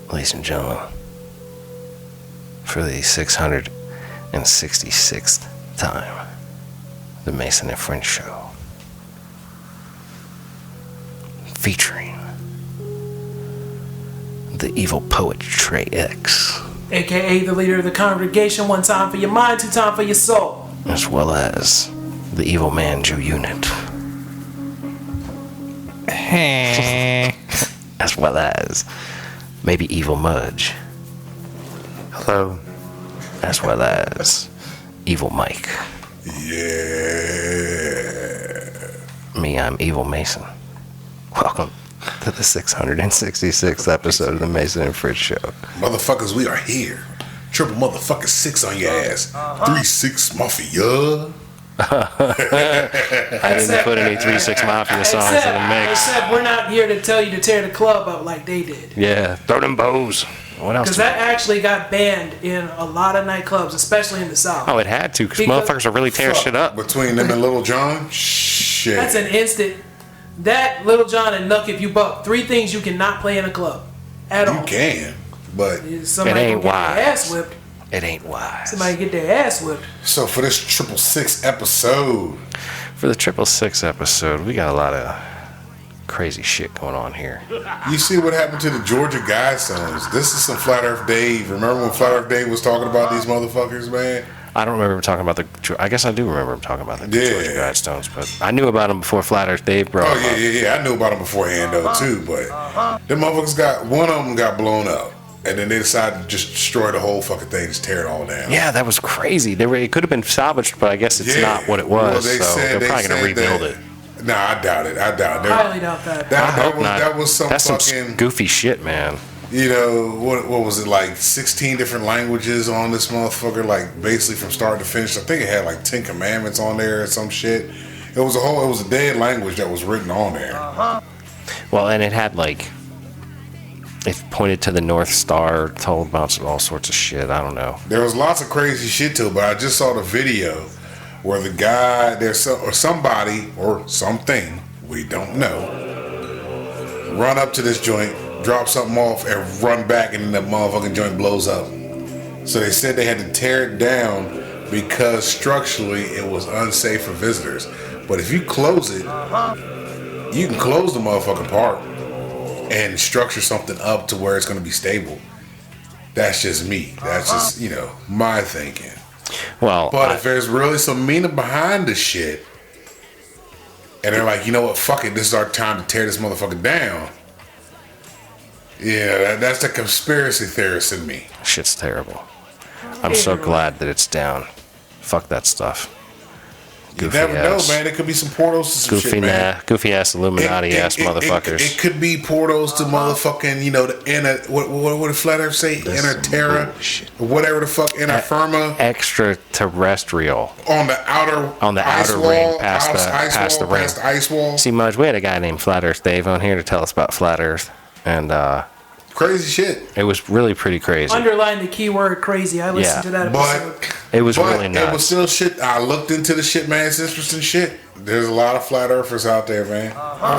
Ladies and gentlemen, for the 666th time, the Mason and Friends Show, featuring the evil poet Trey X, aka the leader of the congregation. One time for your mind, two time for your soul. as well as the evil man Jew Unit, as well as maybe evil Mudge. Hello. As well as evil Mike. Yeah. Me, I'm Evil Mason. Welcome to the 666th episode of the Mason and Fritz Show. Motherfuckers, we are here. Triple motherfucking 6 on your ass. 3-6 Mafia. I didn't put any 3-6 Mafia songs in the mix. Except we're not here to tell you to tear the club up like they did. Yeah, throw them bows. What else? Because that actually got banned in a lot of nightclubs, especially in the South. Oh, it had to, because motherfuckers are really tearing shit up. Between them and Little John? Shit. That's an instant. That, Little John, and Nuck If You Buck. 3 things you cannot play in a club. At all. You can, but somebody it ain't get wise. their ass whipped. It ain't wise. Somebody get their ass whipped. So for this 666 episode, For the 666 episode, we got a lot of crazy shit going on here. you see what happened to the Georgia Guidestones. This is some Flat Earth Dave. Remember when Flat Earth Dave was talking about these motherfuckers, man? I don't remember him talking about the. I guess I do remember him talking about the Georgia Guidestones, but I knew about him before Flat Earth Dave brought him up. Yeah. I knew about them beforehand though too, but them motherfuckers one of them got blown up, and then they decided to just destroy the whole fucking thing, just tear it all down. Yeah, that was crazy. It could have been salvaged, but I guess it's not what it was. So they're probably gonna rebuild it. Nah, I doubt it. Highly doubt that. I hope not. That was some That's fucking some goofy shit, man. You know, what was it, like 16 different languages on this motherfucker, like basically from start to finish. I think it had like 10 commandments on there or some shit. It was a dead language that was written on there. Well, and it had like, it pointed to the North Star, told about all sorts of shit. I don't know. There was lots of crazy shit to it, but I just saw the video where the guy, or somebody, or something, we don't know, run up to this joint, drop something off, and run back, and then the motherfucking joint blows up. So they said they had to tear it down because structurally it was unsafe for visitors. But if you close it, you can close the motherfucking part and structure something up to where it's going to be stable. That's just me. That's just, my thinking. Well, but if there's really some meaning behind this shit, and they're like, you know what, fuck it, this is our time to tear this motherfucker down. Yeah, that's the conspiracy theorist in me. Shit's terrible. I'm so glad that it's down. Fuck that stuff. Goofy you never know, man. It could be some portals to some shit, man. Goofy ass Illuminati ass motherfuckers. It could be portals to motherfucking, the inner. What did Flat Earth say? Inner Terra, whatever the fuck, inner firma. Extraterrestrial. On the outer ring, past the ring. Past the ice wall. See, Mudge, we had a guy named Flat Earth Dave on here to tell us about Flat Earth, and crazy shit. It was really pretty crazy. Underline the keyword crazy. I listened to that episode. But it was really nuts. It was still shit. I looked into the shit, man. It's interesting shit. There's a lot of flat earthers out there, man.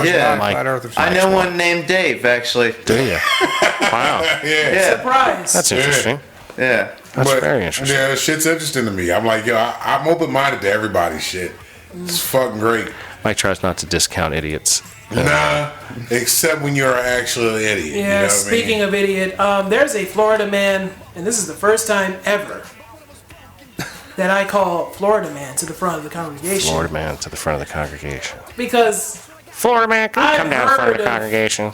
Yeah, flat earthers. I know one named Dave, actually. Do you? Wow. Yeah. Surprise. That's interesting. Yeah. That's very interesting. Yeah, shit's interesting to me. I'm like, I'm open-minded to everybody's shit. It's fucking great. Mike tries not to discount idiots. Nah, except when you're an actual idiot. Yeah, you know speaking of idiot, there's a Florida man, and this is the first time ever that I call Florida man to the front of the congregation. Florida man to the front of the congregation. Because Florida man, can you come down in front of the congregation?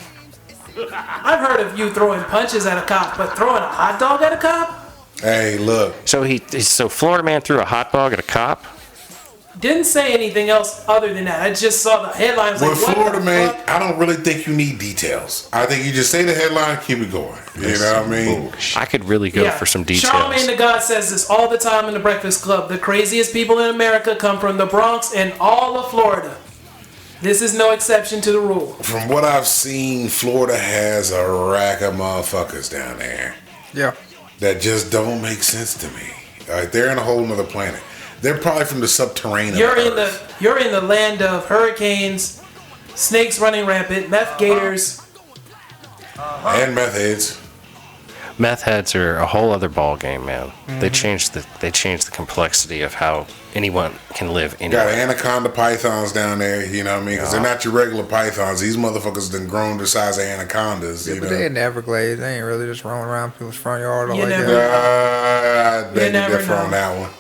I've heard of you throwing punches at a cop, but throwing a hot dog at a cop? Hey, look. So Florida man threw a hot dog at a cop? Didn't say anything else other than that. I just saw the headlines. With Florida man, I don't really think you need details. I think you just say the headline, keep it going. You know what I mean? I could really go for some details. Charlamagne the God says this all the time in the Breakfast Club. The craziest people in America come from the Bronx and all of Florida. This is no exception to the rule. From what I've seen, Florida has a rack of motherfuckers down there. Yeah. That just don't make sense to me. They're in a whole nother planet. They're probably from the subterranean. You're in the land of hurricanes, snakes running rampant, meth gators. And meth heads. Meth heads are a whole other ball game, man. They changed the complexity of how anyone can live anywhere. Got anaconda pythons down there, you know what I mean? Because they're not your regular pythons. These motherfuckers done grown to the size of anacondas. Yeah, you but know? they in the Everglades. They ain't really just roaming around people's front yard all You like never that. I beg to never differ on know. that one.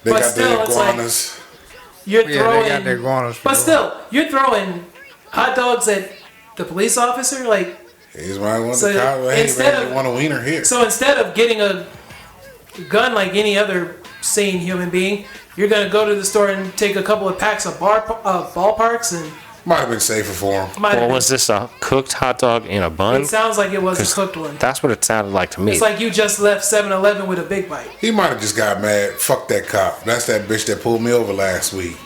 They But got still, the it's like- iguanas. You're Yeah, throwing, they got their iguanas. for but sure. still, you're throwing hot dogs at the police officer. Like, He's my one. So The cop, hey, instead man, of- you want a wiener here? so instead of getting a gun like any other sane human being, you're gonna go to the store and take a couple of packs of ballparks and. Might have been safer for him. Might have Well, been- was this a cooked hot dog in a bun? It sounds like it was 'Cause a cooked one. That's what it sounded like to me. It's like you just left 7-Eleven with a big bite. He might have just got mad. Fuck that cop. That's that bitch that pulled me over last week.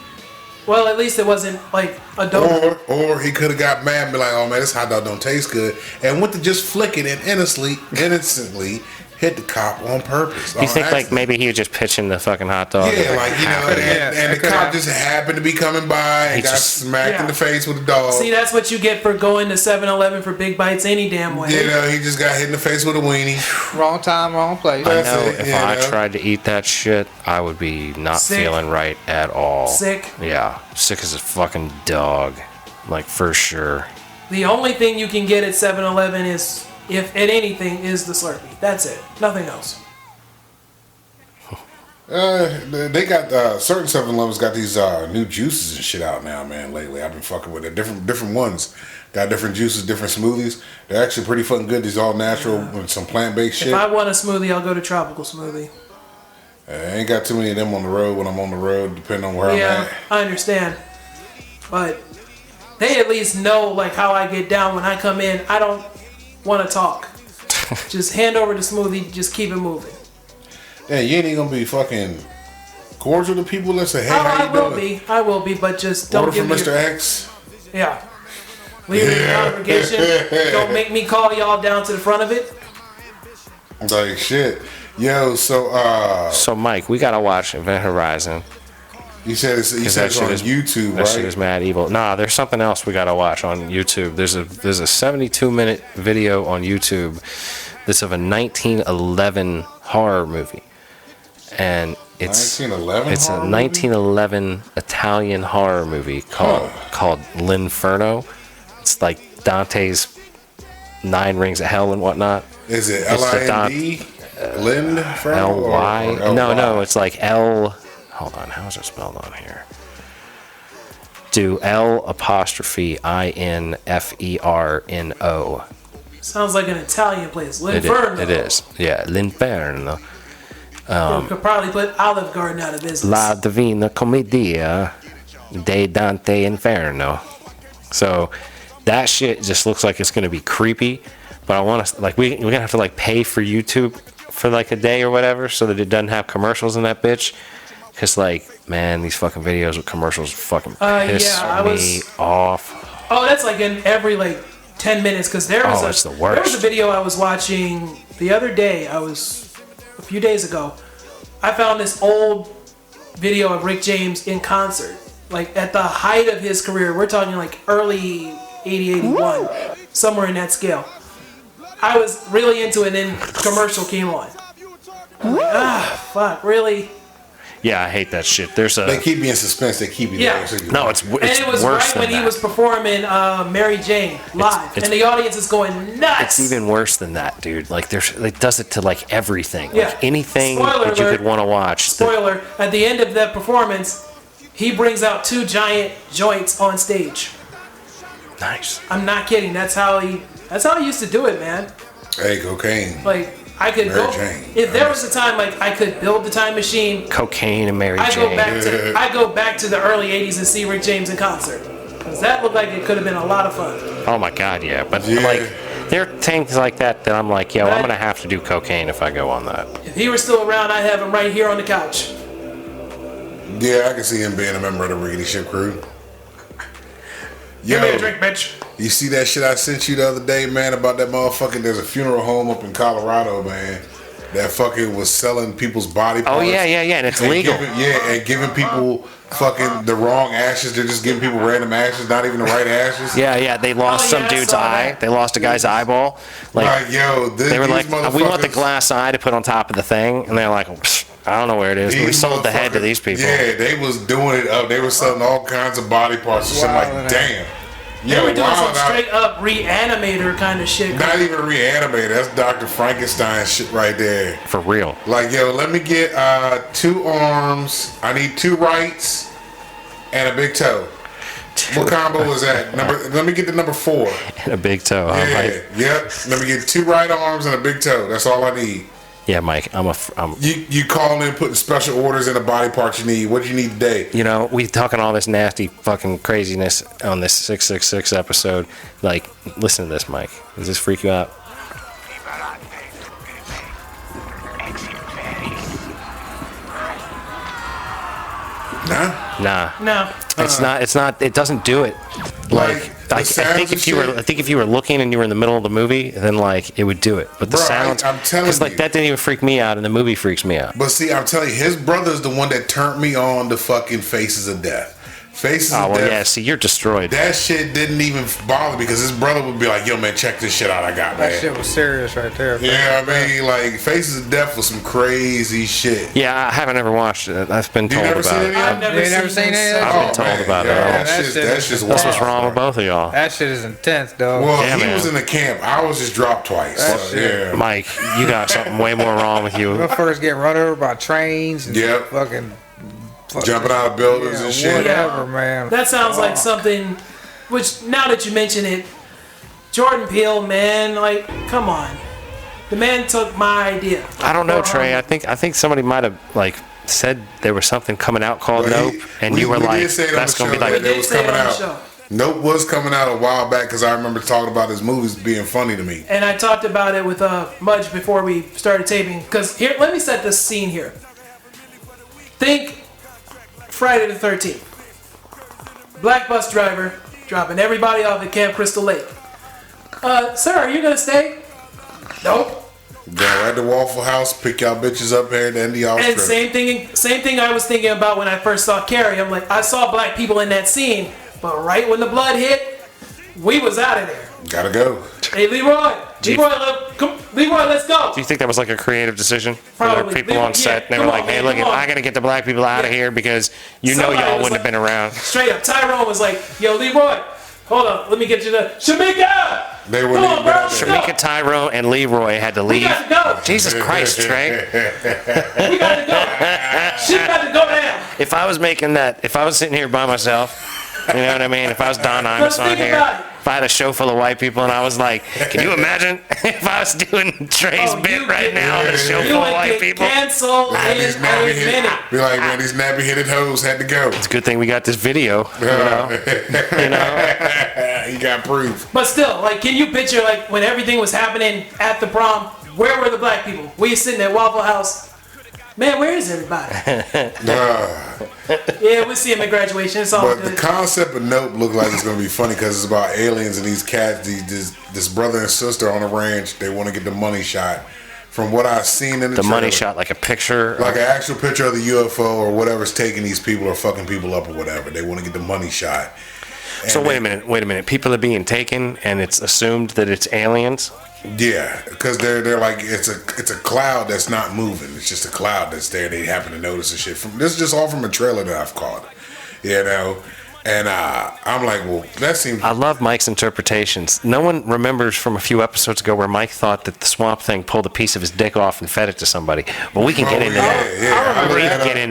Well, at least it wasn't like a donut. Or he could have got mad and be like, oh man, this hot dog don't taste good. And went to just flick it and innocently hit the cop on purpose. Do you think like maybe he was just pitching the fucking hot dog? Yeah, like, you know, and Yeah, the cop just happened to be coming by and He got just- smacked in the face with a dog. See, that's what you get for going to 7-Eleven for big bites any damn way. You know, he just got hit in the face with a weenie. Wrong time, wrong place. I That's know it, if you I know. tried to eat that shit, I would be not Sick. feeling right at all. Sick. Yeah, sick as a fucking dog, like for sure. The only thing you can get at 7-Eleven is, if at anything, is the Slurpee. That's it. Nothing else. They got certain 7-Elevens got these new juices and shit out now, man. Lately, I've been fucking with it. Different ones got different juices, different smoothies. They're actually pretty fucking good. These all natural with some plant based shit. If I want a smoothie, I'll go to Tropical Smoothie. I ain't got too many of them on the road when I'm on the road, depending on where I'm Yeah, at. I understand. But they at least know like how I get down when I come in. I don't want to talk. Just hand over the smoothie. Just keep it moving. Yeah, you ain't even gonna be fucking cordial to people that say, "Hey, Oh, how I you will doing?" be. I will be. But just don't Order give from me Mr. your, X. Yeah. Leave it in the congregation. Don't make me call y'all down to the front of it. Like shit, yo. So So Mike, we gotta watch Event Horizon. you said it's on YouTube, That shit right? is mad evil. Nah, there's something else we gotta watch on YouTube. There's a 72-minute video on YouTube that's of a 1911 horror movie, and it's 1911. it's a horror movie? 1911 Italian horror movie called L'Inferno. It's like Dante's Nine Rings of Hell and whatnot. Is it It's the L-I-N-D? Lind? L-Y? No, it's like L. Hold on, how is it spelled on here? Do L'Inferno. Sounds like an Italian place. L'Inferno. It is. Yeah, L'Inferno. You could probably put Olive Garden out of business. La Divina Commedia de Dante Inferno. So that shit just looks like it's gonna be creepy, but I want to like we're gonna have to like pay for YouTube for like a day or whatever so that it doesn't have commercials in that bitch. Cause like man, these fucking videos with commercials fucking piss me off. Oh, that's like in every like 10 minutes because there was it's the there worst. was a video I was watching the other day. A few days ago. I found this old video of Rick James in concert, like at the height of his career. We're talking like early 80, 81, somewhere in that scale. I was really into it, and then commercial came on. I'm like, fuck, really? Yeah, I hate that shit. They keep you in suspense. They keep you Yeah. there. So No, it's And it was worse right than when that. he was performing Mary Jane live, it's- and the audience is going nuts. It's even worse than that, dude. Like it does it to like everything. Yeah. Like anything Spoiler that you alert. could want to watch. Spoiler: at the end of that performance, he brings out 2 giant joints on stage. Nice. I'm not kidding. That's how he used to do it, man. Hey, cocaine. Like I could Mary go Jane. if there was a time like I could build the time machine. Cocaine and Mary I Jane. go back to the early '80s and see Rick James in concert, because that looked like it could have been a lot of fun. Oh my god, yeah. But Yeah. like there are things like that I'm like, yo, But I'm gonna have to do cocaine if I go on that. If he were still around, I'd have him right here on the couch. Yeah, I can see him being a member of the Rickety Ship crew. Yo, Give me a drink, bitch. you see that shit I sent you the other day, man, about that motherfucking, there's a funeral home up in Colorado, man. that fucking was selling people's body parts. Oh yeah, and it's legal. And giving people fucking the wrong ashes. They're just giving people random ashes, not even the right ashes. Yeah, they lost some dude's eye. They lost a guy's eyeball. Like, they were like, we want the glass eye to put on top of the thing, and they're like, I don't know where it is. But we sold the head to these people. Yeah, they was doing it up. They were selling all kinds of body parts and shit. Like, damn. They were doing some straight up reanimator kind of shit. Not even reanimator. That's Dr. Frankenstein shit right there. For real. Like, let me get 2 arms. I need 2 rights and a big toe. What combo was that? Let me get the number 4. And a big toe. Yep. Let me get 2 right arms and a big toe. That's all I need. Yeah, Mike, You calling in, putting special orders in the body parts you need. What do you need today? We talking all this nasty fucking craziness on this 666 episode. Like, listen to this, Mike. Does this freak you out? Nah. No. It's not. It doesn't do it. I think if you were looking and you were in the middle of the movie, then like it would do it. But the sounds, I'm telling you, like that didn't even freak me out, and the movie freaks me out. But see, I'm telling you, his brother's the one that turned me on to fucking Faces of Death. Faces of Death. Yeah. See, you're destroyed. That shit didn't even bother me because his brother would be like, "Yo, man, check this shit out I got, man." That shit was serious right there. Yeah, I mean, like Faces of Death was some crazy shit. Yeah, I haven't ever watched it. I've been told about it. I've never seen it. I've been told about it. That's just wild. That's what's wrong with both of y'all. That shit is intense, dog. Well, yeah, he was in the camp. I was just dropped twice. So, yeah. Mike, you got something way more wrong with you. Motherfuckers getting run over by trains and fucking jumping out of buildings and shit. Whatever, man. That sounds like something. Which now that you mention it, Jordan Peele, man, like, come on, the man took my idea. I don't know, Trey. I think somebody might have like said there was something coming out called Nope, and you were like, that's gonna be like it was coming out. Nope was coming out a while back because I remember talking about his movies being funny to me. And I talked about it with Mudge before we started taping. Because here, let me set this scene here. Think Friday the 13th. Black bus driver dropping everybody off at Camp Crystal Lake. Sir, are you gonna stay? Nope. Go right to Waffle House, pick y'all bitches up here at the end of y'all And trip. same thing I was thinking about when I first saw Carrie. I'm like, I saw black people in that scene, but right when the blood hit, we was out of there. Gotta go. Hey, Leroy, let's go. Do you think that was like a creative decision? Probably. For the people on set, they were like, "Hey, look, I gotta get the black people out of here because Somebody y'all was wouldn't have been around." Straight up, Tyrone was like, "Yo, Leroy, hold up, let me get you the Shamika." They wouldn't even been out there. Shamika, Tyrone, and Leroy had to leave. We got to go. Jesus Christ, Trey! We got to go. She got to go down. If I was making that, if I was sitting here by myself, you know what I mean? If I was Don Imus on think here, about it. if I had a show full of white people and I was like, can you imagine if I was doing Trey's bit right now on a show You full of would white get people? canceled in These a nappy-headed, minute. be like, man, these nappy-headed hoes had to go. It's a good thing we got this video. You know? You got proof. But still, like, can you picture, like, when everything was happening at the prom, where were the black people? We sitting at Waffle House. Man, where is everybody? Yeah, we'll see him at graduation. It's all But good. the concept of Nope looked like it's gonna be funny because it's about aliens and these cats, this brother and sister on a ranch. They want to get the money shot. From what I've seen in the Money trailer, shot, like a picture. like an actual picture of the UFO or whatever's taking these people or fucking people up or whatever. They want to get the money shot. So wait a minute. People are being taken, and it's assumed that it's aliens. Yeah, because they're like it's a cloud that's not moving. It's just a cloud that's there. They happen to notice the shit. This is just all from a trailer that I've caught. You know, and I'm like, well, that seems. I love Mike's interpretations. No one remembers from a few episodes ago where Mike thought that the swamp thing pulled a piece of his dick off and fed it to somebody. But we can get into that.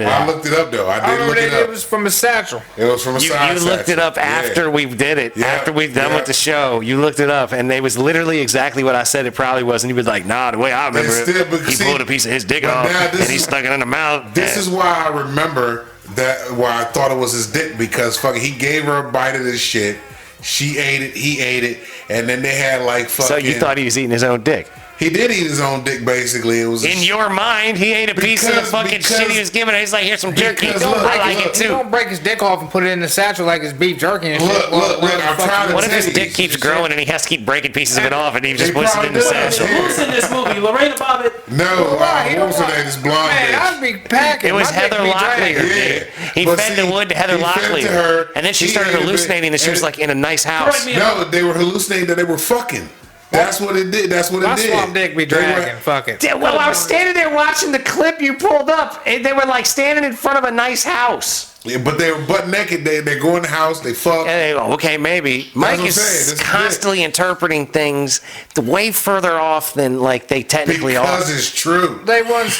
I looked it up though. I did look it up. It was from a satchel. It was from a side You looked it up after we did it. Yeah. After we done with the show, you looked it up, and it was literally exactly what I said it probably was. And he was like, "Nah, the way I remember he pulled a piece of his dick off and he stuck it in the mouth." This is why I remember that. Why I thought it was his dick because fucking he gave her a bite of this shit. She ate it. He ate it, and then they had like fucking. So you thought he was eating his own dick? He did eat his own dick, basically. It was in your mind, he ate a piece of the fucking shit he was giving her. He's like, here's some jerky. I like it too. He don't break his dick off and put it in the satchel like it's beef jerky and shit. Look, I'm trying to what if tell his you, dick keeps growing and he has to keep breaking pieces of it off and he just puts it in the satchel? Who's in this movie? Lorena Bobbitt? No, what was her name? This blonde Man, bitch. I'd be packing. It was Heather Locklear, dude. He But fed see, the wood to Heather he fed it to Locklear. her. And then she He started ate it, hallucinating that she was like in a nice house. No, they were hallucinating that they were fucking. That's what it did. That's what it My did. swamp dick be dragging. Fuck it. Yeah, well, I was standing there watching the clip you pulled up, and they were like standing in front of a nice house. Yeah, but they were butt naked. They go in the house. They fuck. And they go, okay, maybe. Mike what I'm is saying. That's constantly interpreting things way further off than like they technically are. Because it's true. They was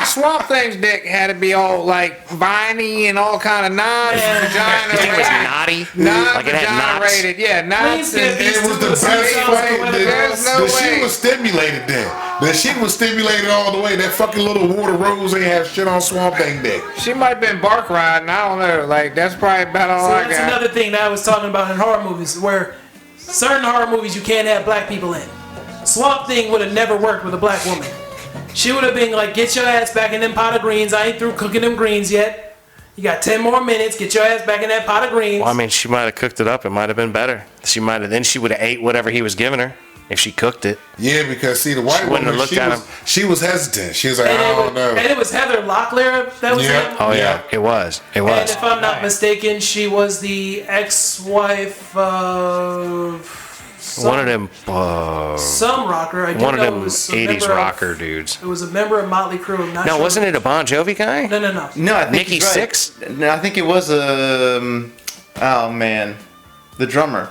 Swamp Thing's dick had to be all like viney and all kind of non-vagina It was rated. naughty. Like it had Non-vagina knots. rated, yeah, knots. Please And get It was the best fucking. There's no The shit way. was stimulated then. The shit was stimulated all the way. That fucking little water rose ain't have shit on Swamp Thing dick. She might have been bark riding. I don't know. Like that's probably about all I That's got. another thing that I was talking about in horror movies, where certain horror movies you can't have black people in. Swamp Thing would have never worked with a black woman. She would have been like, get your ass back in them pot of greens. I ain't through cooking them greens yet. You got 10 more minutes. Get your ass back in that pot of greens. Well, I mean, she might have cooked it up. It might have been better. Then she would have ate whatever he was giving her if she cooked it. Yeah, because see, the white She wouldn't woman, have looked at him. she was hesitant. She was like, and, I don't know. and it was Heather Locklear that was Yeah. in. Oh yeah, Yeah. it was. It And was. if I'm not mistaken, she was the ex-wife of One of them. some rocker. I do One of know them it was a 80s member rocker of, dudes. It was a member of Motley Crue. I'm not No, sure. wasn't it a Bon Jovi guy? No. No, I think Nikki he's right. Sixx? No, I think it was oh man, the drummer.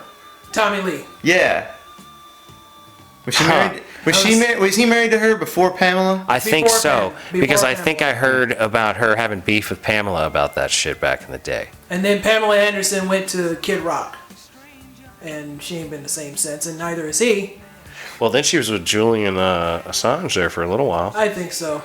Tommy Lee. Yeah. Was she Huh. married? Was he married to her before Pamela? I think Before so. Before Because I Pamela. think I heard about her having beef with Pamela about that shit back in the day. And then Pamela Anderson went to Kid Rock. And she ain't been the same since, and neither is he. Well, then she was with Julian Assange there for a little while. I think so.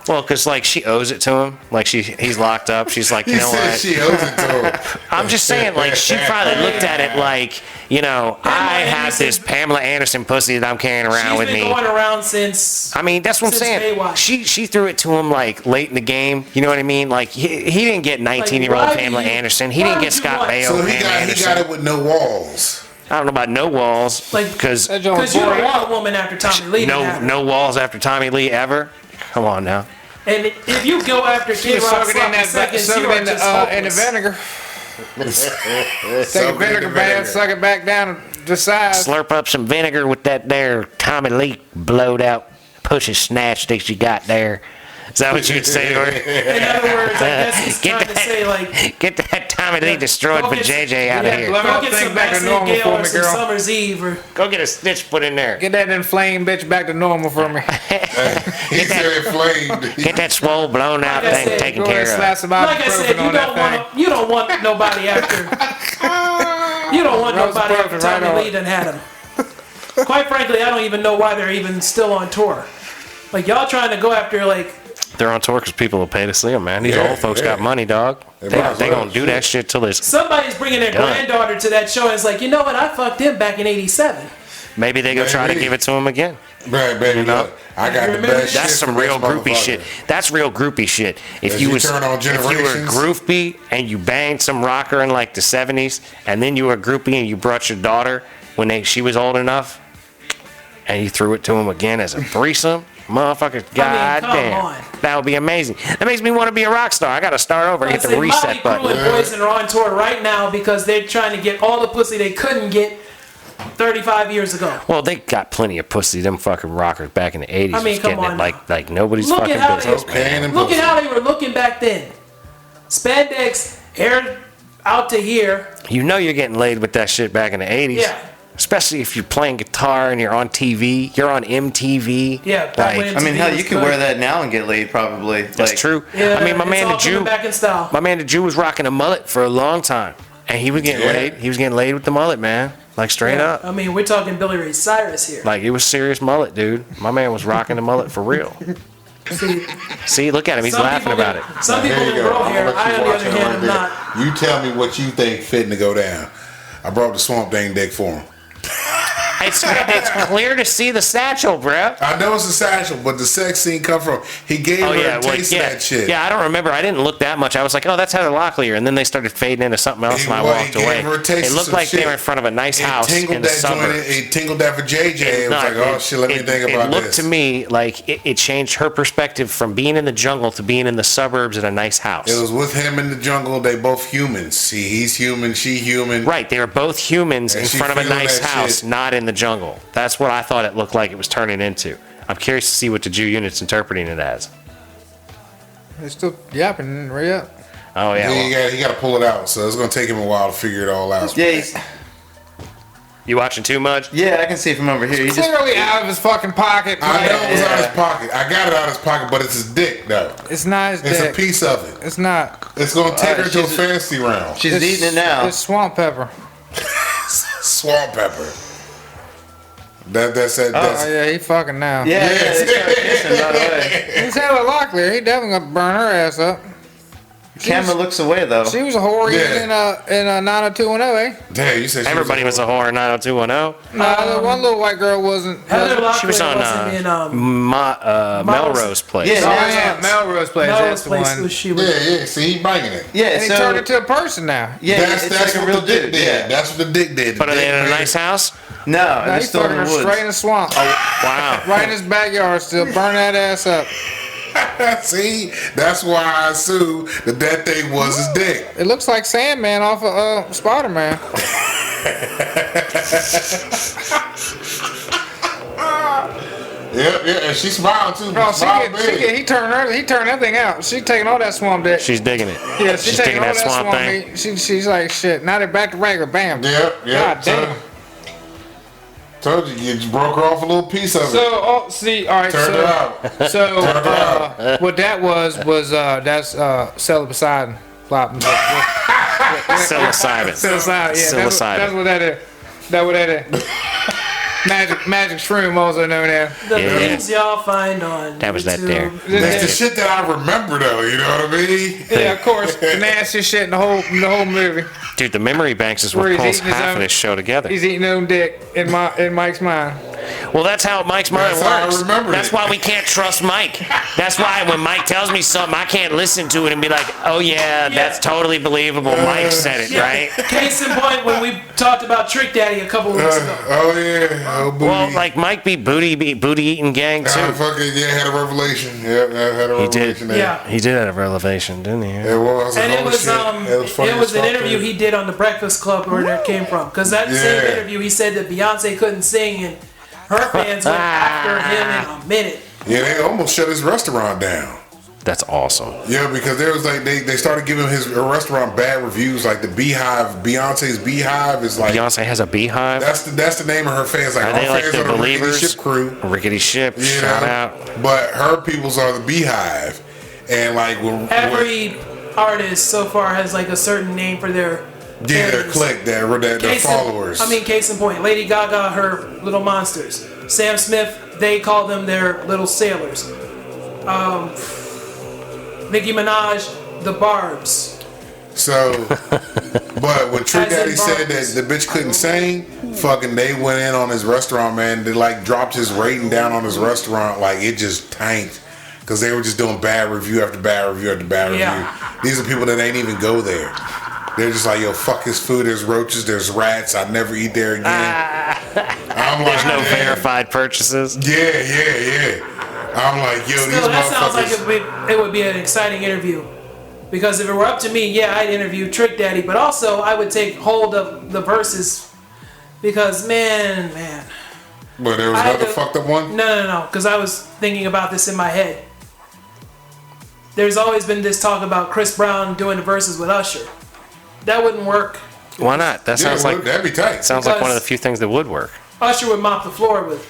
Well, because like she owes it to him. Like he's locked up. She's like, you He know said what? she owes it to him. I'm just saying, like she probably looked at it like, you know, I have Anderson- this Pamela Anderson pussy that I'm carrying around She's with been me. going around since. I mean, that's what I'm Since saying. Baywatch. She threw it to him like late in the game. You know what I mean? Like he didn't get 19-year-old why do Pamela you- Anderson. He why didn't would get you Scott want- Baio. So Pam he Anderson. got it with no walls. I don't know about no walls, Like, because That joint Because you don't boring. want a woman after Tommy Lee. to have her. no walls after Tommy Lee ever. Come on now. And if you go after Kid Just Rock soak it in sloppy seconds, soak you it are in the, just in the hopeless. vinegar. Take a Soak it in vinegar the bath, vinegar. suck it back down to the size. Slurp up some vinegar with that there Tommy Lee blowed out pussy snatch sticks you got there. Is that what you'd say to her? In other words, I guess he's Get trying to say, like, Get that Tommy Lee destroyed Go for get- JJ out of yeah, here. blow- go get Thing some back to Maxine normal Gale for or me, some girl. Summer's Eve. Or, Go get a stitch put in there. Get that inflamed bitch back to normal for me. He said inflamed. Get that swole blown out Like I thing said, taken Go ahead care and of. slap some like I said, ibuprofen on that thing. you don't want nobody after. You don't want Rose nobody after perfect, right Tommy on. Lee done had him. Quite frankly, I don't even know why they're even still on tour. Like, y'all trying to go after, like, They're on tour because people will pay to see them, man. These Yeah, old folks got yeah. money, dog. They They might as they well. gonna do that shit till it's. somebody's bringing their Done. granddaughter to that show and it's like, you know what, I fucked him back in 87. Maybe they go try to Maybe. give it to him again. Man, baby, You know? look, I got the Remember best That's shit some for real this groupie motherfucker. shit. That's real groupie shit. If As you you was turn on if you were Generations. groupie and you banged some rocker in like the 70s, and then you were groupie and you brought your daughter when she was old enough, and you threw it to him again as a threesome, motherfucker, come goddamn, on. that would be amazing. That makes me want to be a rock star. I got to start over, and hit I'd the say reset Motley Crue button. and Poison are on tour right now because they're trying to get all the pussy they couldn't get 35 years ago. Well, they got plenty of pussy. Them fucking rockers back in the 80s I mean, was come getting on it now. like nobody's Look fucking at how business. they, Cocaine and look pussy. at how they were looking back then. Spandex, hair out to here. You know you're getting laid with that shit back in the 80s. Yeah. Especially if you're playing guitar and you're on TV. You're on MTV. Yeah, back Like, when I mean, hell, MTV you was can good. wear that now and get laid probably. that's true. Yeah, I mean, my it's man all the Jew. coming back in style. My man the Jew was rocking a mullet for a long time. And he was getting Yeah. laid. He was getting laid with the mullet, man. Like straight up. I mean, we're talking Billy Ray Cyrus here. Like it was serious mullet, dude. My man was rocking the mullet for real. See, See, look at him. He's some laughing people about can- it. Some Here people you can go. grow I'm hair. gonna let I, you on the watch other it hand, right am there. not. You tell me what you think fitting to go down. I brought the Swamp Thing dick for him. It's clear to see the satchel, bro. I know it's a satchel, but the sex scene come from. He gave her a taste of that shit. Yeah, I don't remember. I didn't look that much. I was like, oh, that's Heather Locklear, and then they started fading into something else, and I walked away. It looked like they were in front of a nice house in the suburbs. He tingled that for JJ. It was like, oh shit, let me think about this. It looked to me like it changed her perspective from being in the jungle to being in the suburbs in a nice house. It was with him in the jungle. They both humans. See, he's human, she human. Right, they were both humans in front of a nice house, shit. not in the jungle. That's what I thought it looked like it was turning into. I'm curious to see what the Jew unit's interpreting it as. They're still yapping, right up. Oh yeah. He got to pull it out, so it's gonna take him a while to figure it all out. Yeah, You watching too much? yeah, I can see from over here. He just Clearly out of his fucking pocket. I know it was out of his Yeah. pocket. I got it out of his pocket, but it's his dick though. It's not his It's dick. a piece of it. It's not. It's gonna take her to a she's- fantasy round. she's It's, eating it now. It's swamp pepper. Swamp pepper. That's Oh yeah, he fucking now. yeah, they started kissing right away. He's Heather Locklear. He definitely gonna burn her ass up. Camera looks away though. She was a whore in a 90210, eh? Damn, you said she Everybody was a whore in 90210. No, the one little white girl wasn't. Heather Locklear She was on wasn't in Melrose Place. Yeah. Oh yeah, Melrose Place. Melrose That's the Place one. was she was. Yeah. See, he banging it. Yeah, And he so turned into a person now. yeah, that's it's that's like a what real the dick dude. did. Yeah. That's what the dick did. The But are they dick in a made nice it. house? No, Now they're he's still in fucking the her straight woods. in the swamp. Wow. Right in his backyard still. Burn that ass up. See, that's why I assume that thing was his dick. It looks like Sandman off of Spider-Man. Yeah, and she smiled too. Bro, Smiled big. he turned that thing out. She taking all that swamp dick. She's digging it. Yeah, she's taking taking all that swamp thing. meat. She's like, shit, now they're back to regular. Bam. Yeah. God damn. Told you, you just broke her off a little piece of it. So, see, all right. Turned her out. So, what that was that's psilocybin. Psilocybin. Psilocybin. Yeah, Psilocybin. that's what that is. That's what that is. Magic shroom, also known as. The Yeah. things y'all find on That was that YouTube. there. That's the shit that I remember, though. You know what I mean? Yeah, of course, the nastiest shit in the whole movie. Dude, the memory banks is Where what he's pulls eating his half own- of this show together. He's eating his own dick in Mike's mind. Well, that's how Mike's mind That's how I works. remembered That's it. why we can't trust Mike. That's why when Mike tells me something, I can't listen to it and be like, oh, yeah, that's totally believable. Mike said it, right? Case in point, when we talked about Trick Daddy a couple of weeks ago. Oh, yeah. Oh, booty. Well, like Mike be booty eating gang, I too. fucking, had a revelation. Yeah, I had a He did. revelation there. Yeah. He did have a revelation, didn't he? It was. And it holy was shit. Funny it was as an fuck, interview too. he did on the Breakfast Club where that came from. Because that same Yeah. interview he said that Beyonce couldn't sing and her fans went after him in a minute. Yeah, they almost shut his restaurant down. That's awesome. Yeah, because there was like they started giving his restaurant bad reviews. Like the Beehive, Beyonce's Beehive is like Beyonce has a beehive. that's the name of her fans. Like Are our they like fans the are the Rickety Believers? Ship crew. Rickety Ship, You shout know? out. But her peoples are the Beehive, and like Every artist so far has like a certain name for their their fans. clique, their followers. Case in point, Lady Gaga, her Little Monsters. Sam Smith, they call them their Little Sailors. Nicki Minaj, the Barbs. So, but when Trick As in Daddy said that Barbs. the bitch couldn't sing, fucking they went in on his restaurant, man. They like dropped his rating down on his restaurant, like it just tanked. Cause they were just doing bad review after bad review after bad review. Yeah. These are people that ain't even go there. They're just like, yo, fuck his food. There's roaches. There's rats. I'd never eat there again. I'm like, There's no man. verified purchases. Yeah. I'm like, yo, Still, these that sounds like motherfuckers. it would be an exciting interview. Because if it were up to me, yeah, I'd interview Trick Daddy, but also I would take hold of the verses. Because, man. But there was I had another to- fucked up one. No, because I was thinking about this in my head. There's always been this talk about Chris Brown doing the verses with Usher. That wouldn't work. Why not? That sounds Yeah, like that'd be tight. sounds like one of Because- the few things that would work. Usher would mop the floor with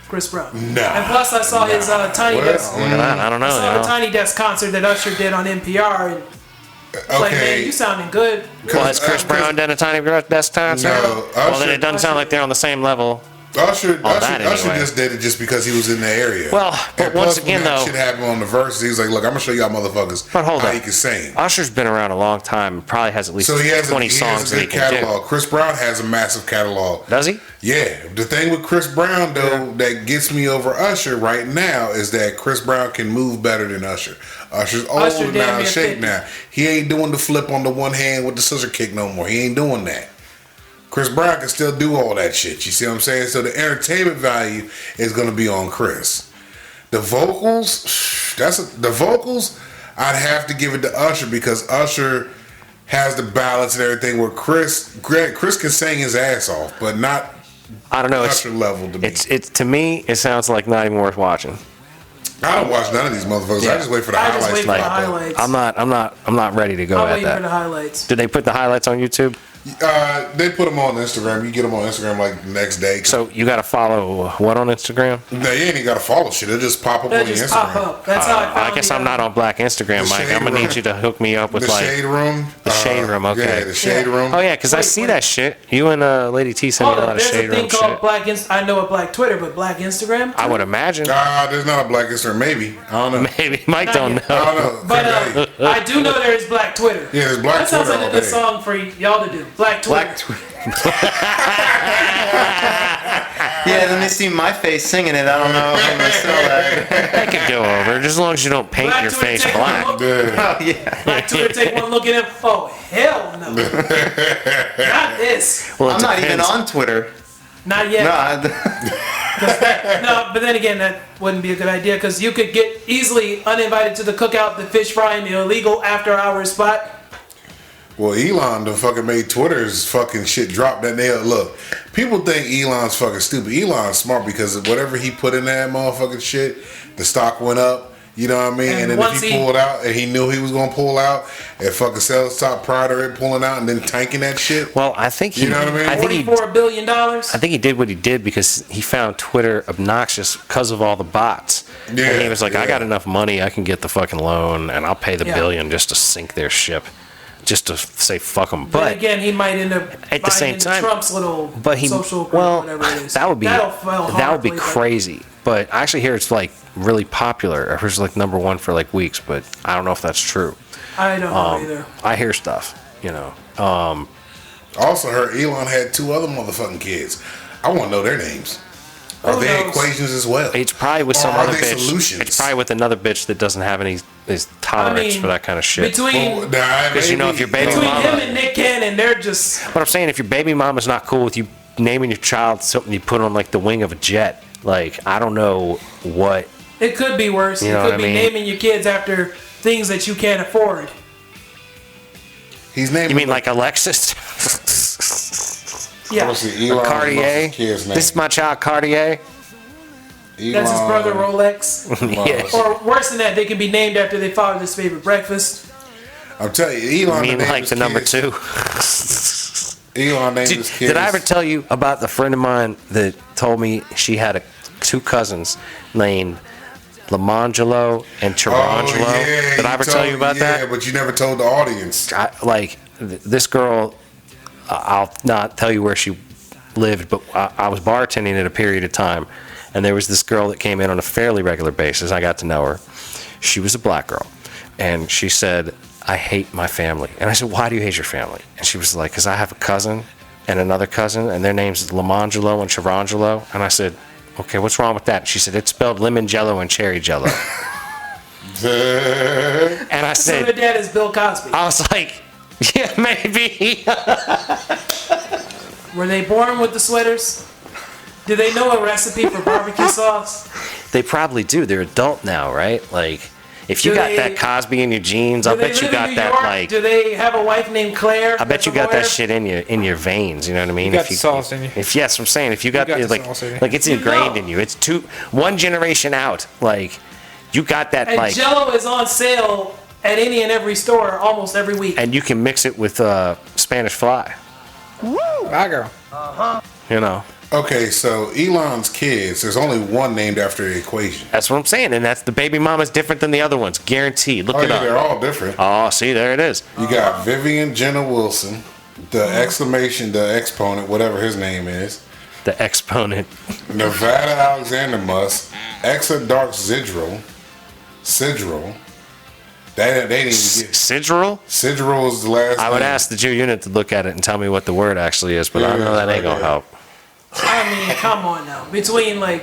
Chris Brown. Nah. And plus, I saw his Tiny Well, Desk. Look at that. I don't know. I saw you the know. Tiny Desk concert that Usher did on NPR, and like, man, Okay. you sounding good. Well, has Chris Brown done a Tiny Desk concert? No, Well, then Usher- it doesn't sound like they're on the same level. Usher that anyway. just did it just because he was in the area. Well, but and once plus, again, when that though- shit happened on the verses, he was like, "Look, I'm gonna show y'all motherfuckers But hold how on. you can sing." Usher's been around a long time and probably has at least So he has 20 a songs that he good can catalog. Chris Brown has a massive catalog. do. Does he? Yeah, the thing with Chris Brown though that gets me over Usher right now is that Chris Brown can move better than Usher. Usher's old Usher and damn out of near shape 50. now. He ain't doing the flip on the one hand with the scissor kick no more. He ain't doing that. Chris Brown can still do all that shit. You see what I'm saying? So the entertainment value is going to be on Chris. The vocals, the vocals. I'd have to give it to Usher because Usher has the balance and everything. Where Chris can sing his ass off, but not I don't know. Usher level to me. It's to me. It sounds like not even worth watching. I don't watch none of these motherfuckers. Yeah. I just wait for the I just highlights. wait to for the pop up. highlights. I'm not ready to go I'm at waiting for the that. highlights. Did they put the highlights on YouTube? They put them on Instagram. You get them on Instagram like the next day. So you got to follow what on Instagram? No, you ain't even got to follow shit. It'll just pop up That on your just Instagram. pop up. That's how I found I guess I'm not on Black Instagram, The Mike. Shade I'm gonna need Room. you to hook me up with The like Shade Room. the Shade Room. Okay. Yeah, the Shade Room. Oh yeah, because I Wait, see wait. that shit. You and Lady T send me a lot of There's Shade a thing Room called shit. Black I know a Black Twitter, but Black Instagram? I would imagine. There's not a Black Instagram. Maybe. I don't know. Maybe Mike don't yet. know. I don't know. But I do know there is Black Twitter. Yeah, there's Black That sounds Twitter like a all good day. song for y'all to do. Black Twitter. Black Twitter. Yeah, let me see my face singing it. I don't know if I'm gonna sell that. That could go over, just as long as you don't paint Black your Twitter, face take black. one look- Yeah. Oh yeah. Black Twitter, take one look at him. Oh, hell no. Not this. Well, it I'm not even depends. on Twitter. Not yet. No, No, but then again, that wouldn't be a good idea because you could get easily uninvited to the cookout, the fish fry, and the illegal after-hours spot. Well, Elon done fucking made Twitter's fucking shit drop that nail. Look, people think Elon's fucking stupid. Elon's smart because of whatever he put in that motherfucking shit, the stock went up. You know what I mean? And And then once if he he- pulled out and he knew he was gonna pull out and fucking sell the stock prior to it pulling out and then tanking that shit. Well, I think he. You know what I mean? I think he. $44 billion. I think he did what he did because he found Twitter obnoxious because of all the bots. Yeah, and he was like, I yeah. got enough money, I can get the fucking loan, and I'll pay the Yeah. billion just to sink their ship, just to say fuck them. But But again, he might end up at the same buying time, Trump's little but he social group, well, whatever it is. that would be That'll fail that would be horribly, but crazy. But I actually hear it's like really popular. I heard it's like number one for like weeks, but I don't know if that's true. I don't know either. I hear stuff, you know. Also heard Elon had 2 other motherfucking kids. I want to know their names. Are Who they knows? equations as well? It's probably with some Or are other they bitch. solutions? It's probably with another bitch that doesn't have any tolerance for that kind of shit. Between Because you know, if your baby between mama, him and Nick Cannon, they're just what I'm saying, if your baby mama's not cool with you naming your child something you put on like the wing of a jet, like I don't know what. it could be worse. You You know could what I be mean? naming your kids after things that you can't afford. He's named. You mean like Alexis Yeah, Let's see, or Elon Cartier? Musk's kid's name. This is my child Cartier. that's his brother Rolex. Yeah. Or worse than that, they can be named after their father's favorite breakfast. I'm telling you, Elon. I mean, named like his the number kids- 2. Elon named his kids. Did I ever tell you about the friend of mine that told me she had 2 cousins named Lamangelo and Tarangelo? Oh, yeah, Did I ever tell you about that? Yeah, but you never told the audience. This girl, I'll not tell you where she lived, but I was bartending at a period of time, and there was this girl that came in on a fairly regular basis. I got to know her. She was a black girl, and she said, I hate my family. And I said, why do you hate your family? And she was like, because I have a cousin and another cousin, and their names is Lamangelo and Charangelo. And I said, okay, what's wrong with that? She said, it's spelled lemon jello and cherry jello. And I So their said, dad is Bill Cosby. I was like, yeah, maybe. Were they born with the sweaters? Do they know a recipe for barbecue sauce? They probably do. They're adult now, right? Like, if you Do got they- that Cosby in your jeans, I Do they bet you live in got New that York? like. Do they have a wife named Claire? I bet you got that shit in your veins. You know what I mean? You got the sauce in you. If yes, I'm saying if you got, got the like sauce in you. like it's You ingrained know. in you. It's one generation out. Like you got that And like, Jello is on sale at any and every store almost every week. and you can mix it with Spanish fly. My girl. You know, Okay, so Elon's kids, there's only one named after the equation. that's what I'm saying, and that's the baby mama's different than the other ones, guaranteed. Look Oh it yeah, they're up. all different. Oh, see, there it is. You got Vivian Jenna Wilson, the exclamation, the exponent, whatever his name is. The exponent. Nevada Alexander Muss, Exa Dark Sidril. They didn't even get. Sidral? Sidril is the last. I would name. ask the Jew unit to look at it and tell me what the word actually is, but I know that ain't gonna help. I mean, come on now. Between like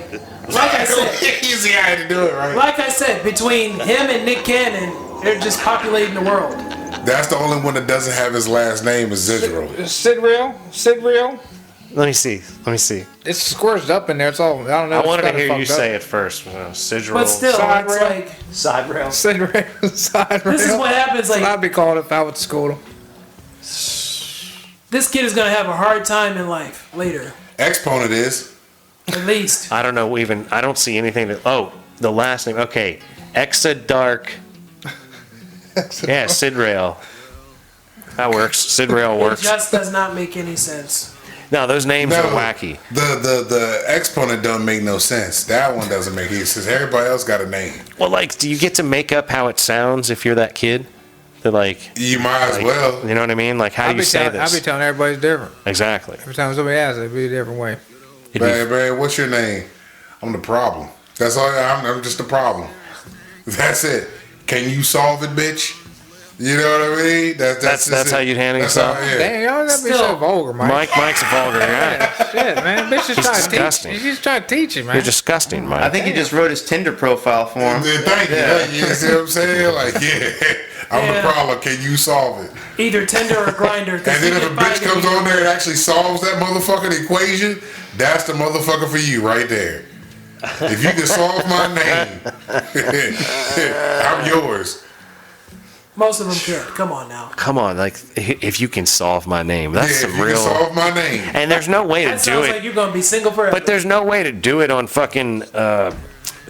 I said, Easy how to do it, right? like I said, between him and Nick Cannon, they're just populating the world. That's the only one that doesn't have his last name is Sidril. Sidreal. Let me see. It's squared up in there. It's all. I don't know. I wanted to it's kinda hear you fucked say up. it first. Sidral. But still, Side it's rail. like Side rail. Sidreal. Side this is what happens. I'd Like be called if I went to school. this kid is gonna have a hard time in life later, Exponent is. at least. I don't know even. I don't see anything that. Oh, the last name. Okay. Exa Dark. Yeah, Sidrail. That works. Sidrail It works. just does not make any sense. No, those names No, are wacky. The exponent doesn't make no sense. That one doesn't make any sense. Everybody else got a name. Well, like, do you get to make up how it sounds if you're that kid? That like, You might as like, well. you know what I mean? Like, how do you say I'll this? be telling everybody's different. Exactly. Every time somebody asks, it'll be a different way. It'd be- Man, what's your name? I'm the problem. That's all. I'm just the problem. That's it. Can you solve it, bitch? You know what I mean? That's That's how you'd handle yourself? Yeah. Dang, y'all gotta be so Still, vulgar, Mike. Mike's a vulgar guy. Shit, man. Bitch just He's trying to disgusting. teach. She's trying to teach him, man. You're disgusting, Mike. I think he just wrote his Tinder profile for him. Thank you. You see what I'm saying? Like, yeah, I'm Yeah. the problem. Can you solve it? Either Tinder or Grinder. And then if a bitch comes on there and actually solves that motherfucking equation, that's the motherfucker for you right there. If you can solve my name, I'm yours. Most of them can't. Come on now. Come on, like, if you can solve my name, that's Yeah, if some you real. can solve my name. And there's no way to That do sounds it. like you're gonna be single forever. But there's no way to do it on fucking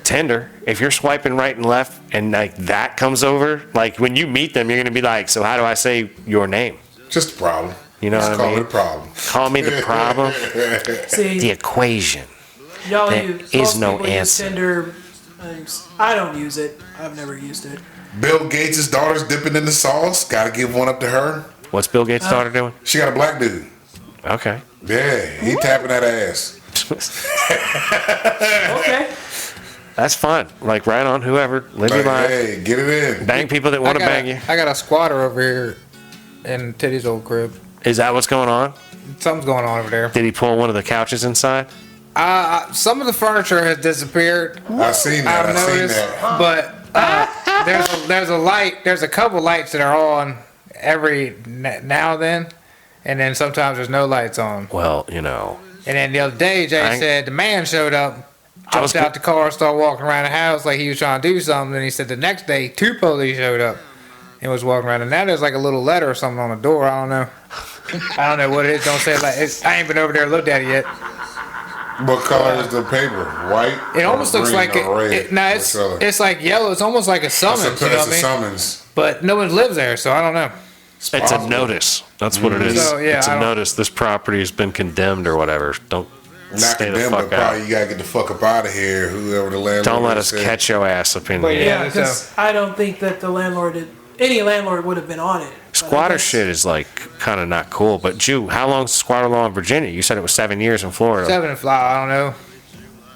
Tinder. If you're swiping right and left and like that comes over, like when you meet them, you're gonna be like, so how do I say your name? Just a problem. You know Just what I call mean? it a problem. Call me the problem, See, the equation. y'all there use, is most no people use answer. Tinder. I don't use it. I've never used it. Bill Gates' daughter's dipping in the sauce. Gotta give one up to her. What's Bill Gates' daughter doing? She got a black dude. Okay. Yeah, he tapping that ass. Okay. That's fun. Like right on whoever. Live your Like, life. hey, get it in. Bang people that want to bang you. I got a squatter over here in Teddy's old crib. Is that what's going on? Something's going on over there. Did he pull one of the couches inside? Some of the furniture has disappeared. I seen that. I've I seen noticed, that. but there's a light. There's a couple lights that are on every now and then, and then sometimes there's no lights on. Well, you know. And then the other day, Jay said the man showed up, jumped out the car, started walking around the house like he was trying to do something. And he said the next day, 2 police showed up and was walking around. And now there's like a little letter or something on the door. I don't know. I don't know what it is. Don't say it like it's, I ain't been over there and looked at it yet. What color is the paper? White? It almost looks like red? it's like yellow. It's almost like a summons. You know what I mean? Summons. But no one lives there, so I don't know. It's a possible. notice. That's what it is. So, yeah, it's a I don't- notice. This property has been condemned or whatever. Don't Not stay the condemned, but fuck out. probably you gotta get the fuck up out of here. Whoever the landlord Don't let us said. catch your ass up in But here. Yeah, Yeah, because I don't think that any landlord would have been on it. But I Squatter guess- shit is like kind of not cool. But Jew, how long's squatter law in Virginia? You said it was 7 years in Florida. 7 and fly. I don't know.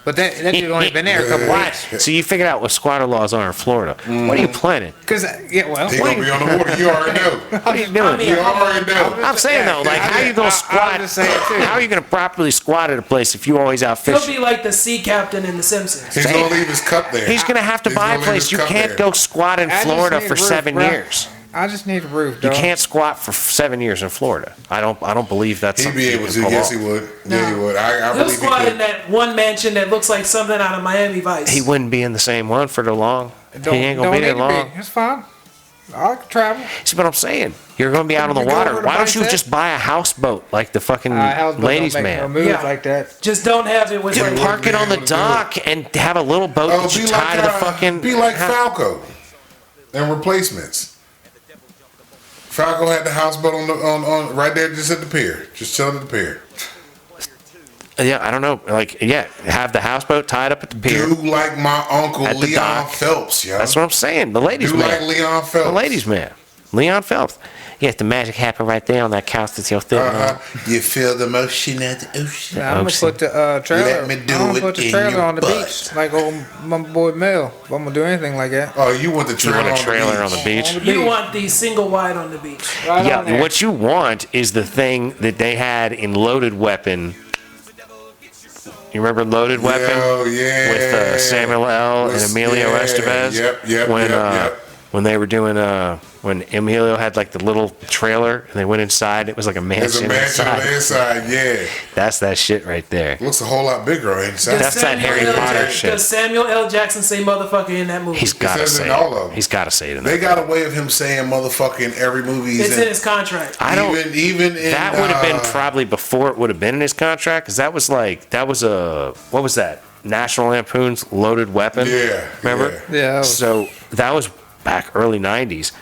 But that dude only been there a couple Why? weeks. So you figured out what squatter laws are in Florida. What are you planning? Cause yeah, well, He gonna be on the water. You already know. What are you doing? I mean, You already know. I'm saying though, like, how you gonna squat? just saying, too. How are you gonna properly squat at a place if you always out He'll fishing? be like the sea captain in The Simpsons. He's gonna leave his cup there. He's gonna have to He's buy a gonna leave place. his You cup can't there. go squat in I just Florida need for a roof, 7 bro. years. I just need a roof, You dog. can't squat for 7 years in Florida. I don't believe that's He'd something be you able can to. pull Yes, off. he would. Yeah, he would. I He'll believe he squat in could. that one mansion that looks like something out of Miami Vice. He wouldn't be in the same one for the long. Don't- He ain't gonna don't be there need to long. It's fine. I'll travel. See what I'm saying? You're gonna be out on the You go water. where the Why don't bike you said? just buy a houseboat like the fucking Houseboat ladies' don't make no man? moves Yeah. like that. Just don't have it with Just like, park it on the able to do dock and have a little boat Oh, that you be tie to the fucking. Be like Falco and replacements. Falco had the houseboat on right there, just at the pier, just chilling at the pier. Yeah, I don't know. Like, yeah, have the houseboat tied up at the pier. Do like my uncle At the Leon dock. Phelps, yo. That's what I'm saying. The ladies' Do man. like Leon Phelps. The ladies' man. Leon Phelps. You have the magic happen right there on that couch that you're sitting on. You feel the motion of the ocean. I'm gonna put the trailer. Let me do I'm gonna it put the in trailer your on the butt. beach, like old my boy Mel. If I'm gonna do anything like that. Oh, you want the You trailer, want a trailer on the beach? On the You beach. want the single wide on the beach. Right on Yeah, there. what you want is the thing that they had in Loaded Weapon. You remember Loaded Weapon? Oh, yeah. With Samuel L. and Emilio Yeah. Estevez? Yep, yep. When they were doing, when Emilio had like the little trailer and they went inside, it was like a There's mansion a mansion on inside. the inside, yeah. That's that shit right there. Looks a whole lot bigger inside. That's that Harry Potter shit. Does Samuel L. Jackson say motherfucker in that movie? He's got to says it say in it. all of them. He's got to say it in They that. got a way of him saying motherfucker in every movie he's it's in his contract. I don't. even in That would have been probably before it would have been in his contract, because that was what was that? National Lampoon's Loaded Weapon. Yeah, Remember? yeah. Yeah, that was- So that was back early '90s.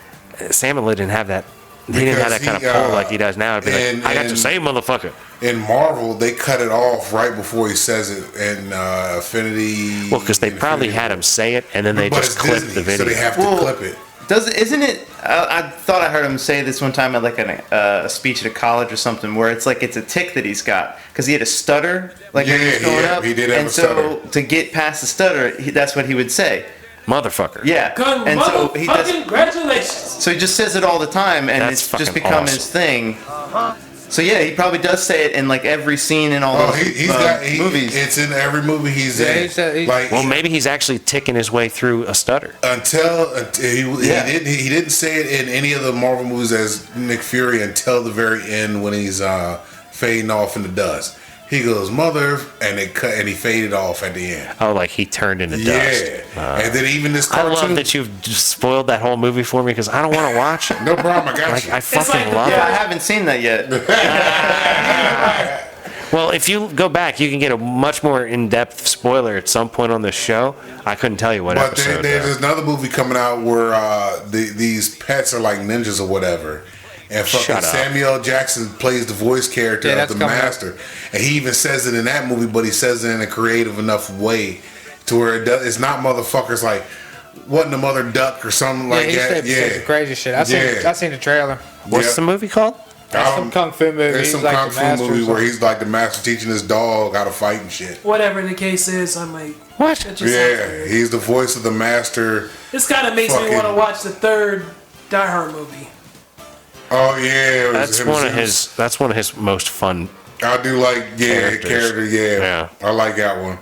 Samuel L. didn't have that. He didn't have that kind of pull like he does now. It'd be like, I got to say, motherfucker. In Marvel, they cut it off right before he says it in Affinity. Well, because they probably Infinity had War. him say it, and then they But just it's clipped Disney, the video. so they have to Well, clip it. Isn't it? I thought I heard him say this one time at like a speech at a college or something, where it's like it's a tick that he's got because he had a stutter, like when he was Yeah, growing yeah, up. he did have and a so stutter. to get past the stutter, that's what he would say. Motherfucker. Yeah, Gun and so he does. motherfucking congratulations. So he just says it all the time, and That's it's just fucking become awesome. his thing. So yeah, he probably does say it in like every scene in all Oh, those he's got movies. It's in every movie he's Yeah, in. he said he- like Well, maybe he's actually ticking his way through a stutter. until Yeah. he didn't say it in any of the Marvel movies as Nick Fury until the very end when he's fading off in the dust. He goes mother, and they cut and he faded off at the end. Oh, like he turned into dust. Yeah, and then even this I cartoon. love that you've just spoiled that whole movie for me because I don't want to watch it. No problem, I got Like, you. I fucking like the- love Yeah, I it. haven't seen that yet. Well, if you go back, you can get a much more in-depth spoiler at some point on this show. I couldn't tell you what But episode. there's another movie coming out where these pets are like ninjas or whatever. And fucking Shut up. Samuel L. Jackson plays the voice character Yeah, of that's the coming up. master. And he even says it in that movie, but he says it in a creative enough way to where it's not motherfuckers like, wasn't the mother duck or something Yeah, like he that. said Yeah. some crazy shit. I seen the trailer. What's Yep. the movie called? That's some kung fu movie. There's He's some like kung the fu master or movie where something. he's like the master teaching his dog how to fight and shit. Whatever the case is, I'm like, What? that just sounds Yeah, weird. he's the voice of the master. This kind of makes me fucking- want to watch the third Die Hard movie. Oh yeah, it was That's him- one of his. That's one of his most fun. I do like Characters. character, Yeah. I like that one.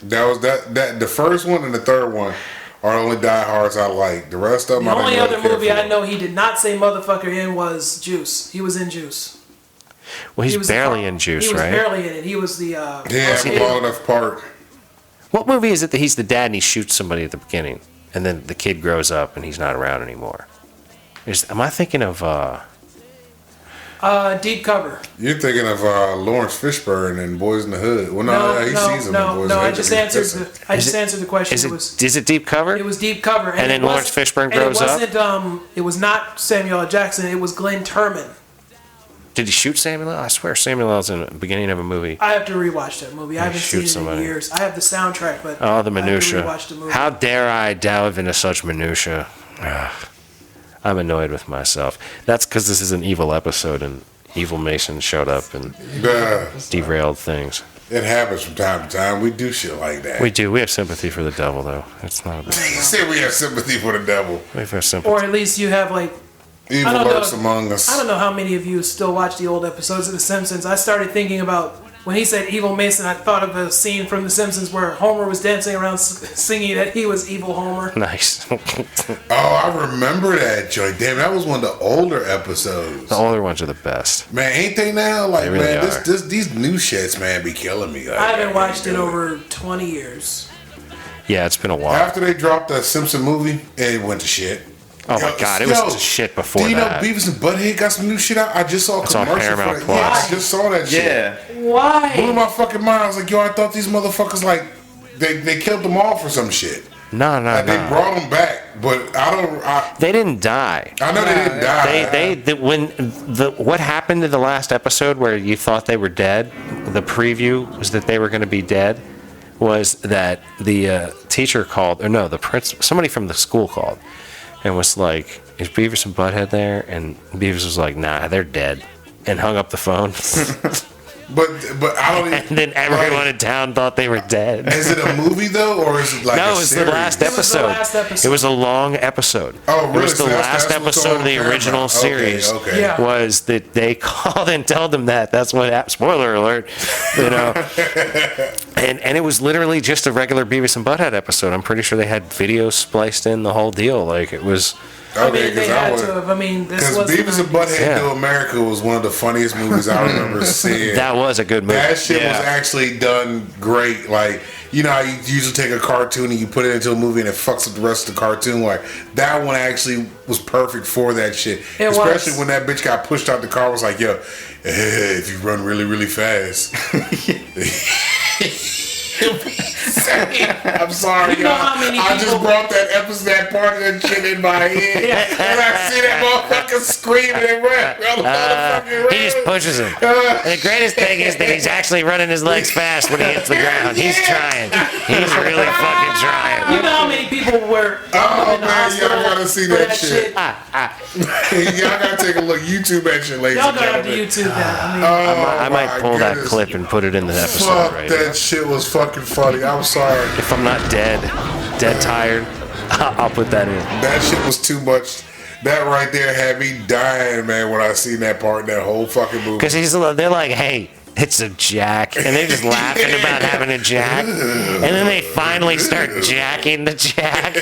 That was that the first one and the third one are the only diehards I like. The rest of them, The I don't only really other care movie for. I know he did not say motherfucker in was Juice. He was in Juice. Well, He he's was the barely car- in Juice, He was right? barely in it. He was the. Yeah, from Long Enough Park. What movie is it that he's the dad and he shoots somebody at the beginning, and then the kid grows up and he's not around anymore? Am I thinking of? Deep Cover. You're thinking of Lawrence Fishburne and Boys in the Hood. Well, no, he sees them in Boys in the I Hood. just He's answered pissing. the. I just answered the question. Is it Deep Cover? It was Deep Cover, And then it Lawrence wasn't- Fishburne and grows up? It wasn't. It was not Samuel L. Jackson. It was Glenn Turman. Did he shoot Samuel L.? I swear Samuel L.'s in the beginning of a movie. I have to rewatch that movie. I haven't seen shoot it somebody. in years. I have the soundtrack, but Oh, the I have to minutia. rewatch the movie. How dare I delve into such minutia? Ugh. I'm annoyed with myself. That's because this is an evil episode and Evil Mason showed up and derailed things. It happens from time to time. We do shit like that. We do. We have sympathy for the devil, though. It's not a big You say we have sympathy for the devil. We have sympathy. or at least you have like. Evil I don't know. lurks among us. I don't know how many of you still watch the old episodes of The Simpsons. I started thinking about when he said Evil Mason. I thought of a scene from The Simpsons where Homer was dancing around singing that he was Evil Homer. Nice. Oh, I remember that joint. Damn, that was one of the older episodes. The older ones are the best. Man, ain't they now? Like, They really man, are. these new shits, man, be killing me. Like, I haven't man, watched they it do over 20 years. Yeah, it's been a while. After they dropped the Simpson movie, it went to shit. Oh my God, it was shit before do you that. know Beavis and Butthead got some new shit out? I just saw a It's on commercial Paramount for that. Plus. Yeah, I just saw that shit. Yeah. Blew Why? my fucking mind. I was like, yo, I thought these motherfuckers, like, they killed them all for some shit. No. Like, they brought them back, but I They didn't die. know they didn't die. What happened to the last episode where you thought they were dead? The preview was that they were going to be dead. Was that the teacher called, or no, the somebody from the school called, and was like, is Beavis and Butthead there? And Beavis was like, nah, they're dead. And hung up the phone. But I don't even. And then everyone in town thought they were dead. Is it a movie though, or is it like No, a it was series? the last It was the episode. last episode. It was a long episode. Oh, really? It was the So last that's what's episode on of the Paramount. original Okay, series. okay. Yeah. Was that they called and told them that. That's what. Spoiler alert. You know. and it was literally just a regular Beavis and Butthead episode. I'm pretty sure they had videos spliced in the whole deal. Like it was. I Okay, mean, they had to have. I mean, this Because was the Beavis and 90s. Butthead Yeah. Do America was one of the funniest movies I remember seeing. That was a good movie. That shit Yeah. was actually done great. Like, you know how you usually take a cartoon and you put it into a movie and it fucks up the rest of the cartoon? Like, that one actually was perfect for that shit. It Especially was. when that bitch got pushed out the car, was like, yo, if you run really, really fast. I'm sorry, You know y'all. how many I just people- brought that episode, that part of that shit in my head. And I see that motherfucker screaming and run. He just pushes him. The greatest thing is that he's actually running his legs fast when he hits the ground. He's trying. He's really fucking trying. You know how many people were Oh in the man, hospital y'all gotta see for that shit. y'all gotta take a look. YouTube that shit, ladies Y'all and gonna have to gentlemen. YouTube that. I mean, Oh, I might my pull that goodness. clip and put it in the episode Fuck, right now. that shit was fucking funny. I'm sorry. If I'm not dead tired, I'll put that in. That shit was too much. That right there had me dying, man, when I seen that part in that whole fucking movie. Because they're like, hey, it's a jack. And they're just laughing about having a jack. And then they finally start jacking the jack.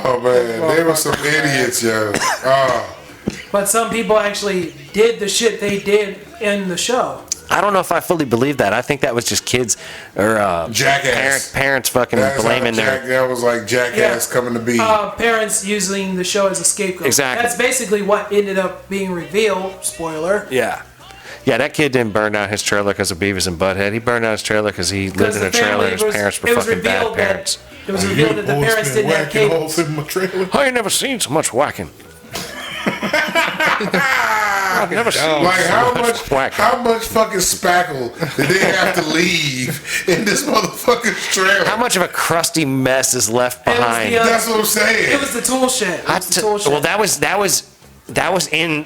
Oh, man. They were some idiots, yo. Oh. but some people actually did the shit they did in the show. I don't know if I fully believe that. I think that was just kids or Jackass. parents fucking That's blaming how their. that was like Jackass Yeah. coming to be. Parents using the show as a scapegoat. Exactly. That's basically what ended up being revealed. Spoiler. Yeah. Yeah, that kid didn't burn down his trailer because of Beavis and Butthead. He burned down his trailer because he lived in a trailer and his parents were it was fucking bad revealed that- parents. It was revealed that the Boys parents been didn't have whacking cables. holes in my trailer. I ain't never seen so much whacking. I've never seen Like whacking. how much fucking spackle did they have to leave in this motherfucker's trailer? How much of a crusty mess is left It was behind? the, That's what I'm saying. It was the tool shed. It was the tool shed. Well, that was in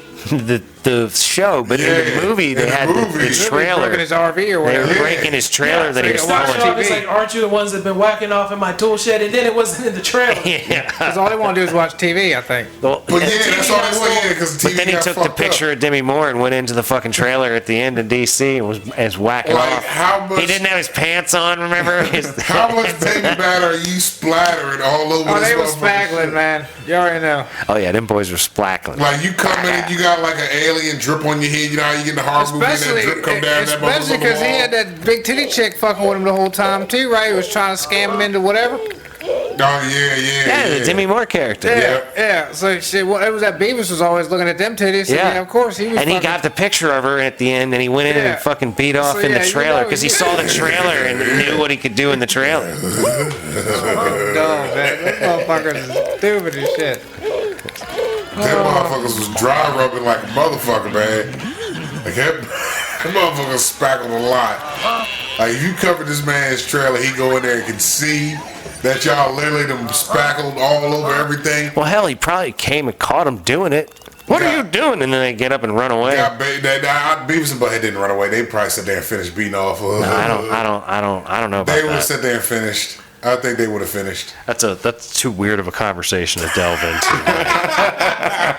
the show, but in Yeah, the movie they in the had movie. the trailer. Broken his RV or They were whatever. breaking his trailer that he was so you can watch pulling. Started off, it's TV. like, aren't you the ones that been whacking off in my tool shed? And then it wasn't in the trailer. Yeah. Because all they want to do is watch TV, I think. Well, But yeah, that's all they want. Yeah, because but then he took the picture of Demi Moore and went into the fucking trailer at the end in DC and was whacking Like, off. how much- He didn't have his pants on, remember? How much baby batter are you splattering all over Oh, this they were motherfucker? spackling, man. You already know. Oh yeah, them boys were splackling. Like you come in and you got like an alien drip on your head. You know how you get in the horror movie and Especially, that drip come down that especially motherfucker because he wall? had that big titty chick fucking with him the whole time too, right? He was trying to scam him into whatever. Oh yeah. Yeah, the Demi Moore character. Yeah. So shit, well, it was that Beavis was always looking at them titties. So, yeah, of course he was. And he fucking- got the picture of her at the end, and he went in Yeah. and fucking beat off So, in yeah, the you trailer know, because he yeah. saw the trailer and knew what he could do in the trailer. dumb, man. Those motherfuckers is stupid as shit. That motherfuckers was dry rubbing like a motherfucker, man. Like that motherfucker spackled a lot. Like if you cover this man's trailer, he go in there and can see that y'all literally them spackled all over everything. Well, hell, he probably came and caught him doing it. What are you doing? And then they get up and run away. Yeah, Beavis and Butthead didn't run away. They probably sat there and finished beating off. No, I don't know about They would have that. sat there and finished. I think they would have finished. That's too weird of a conversation to delve into.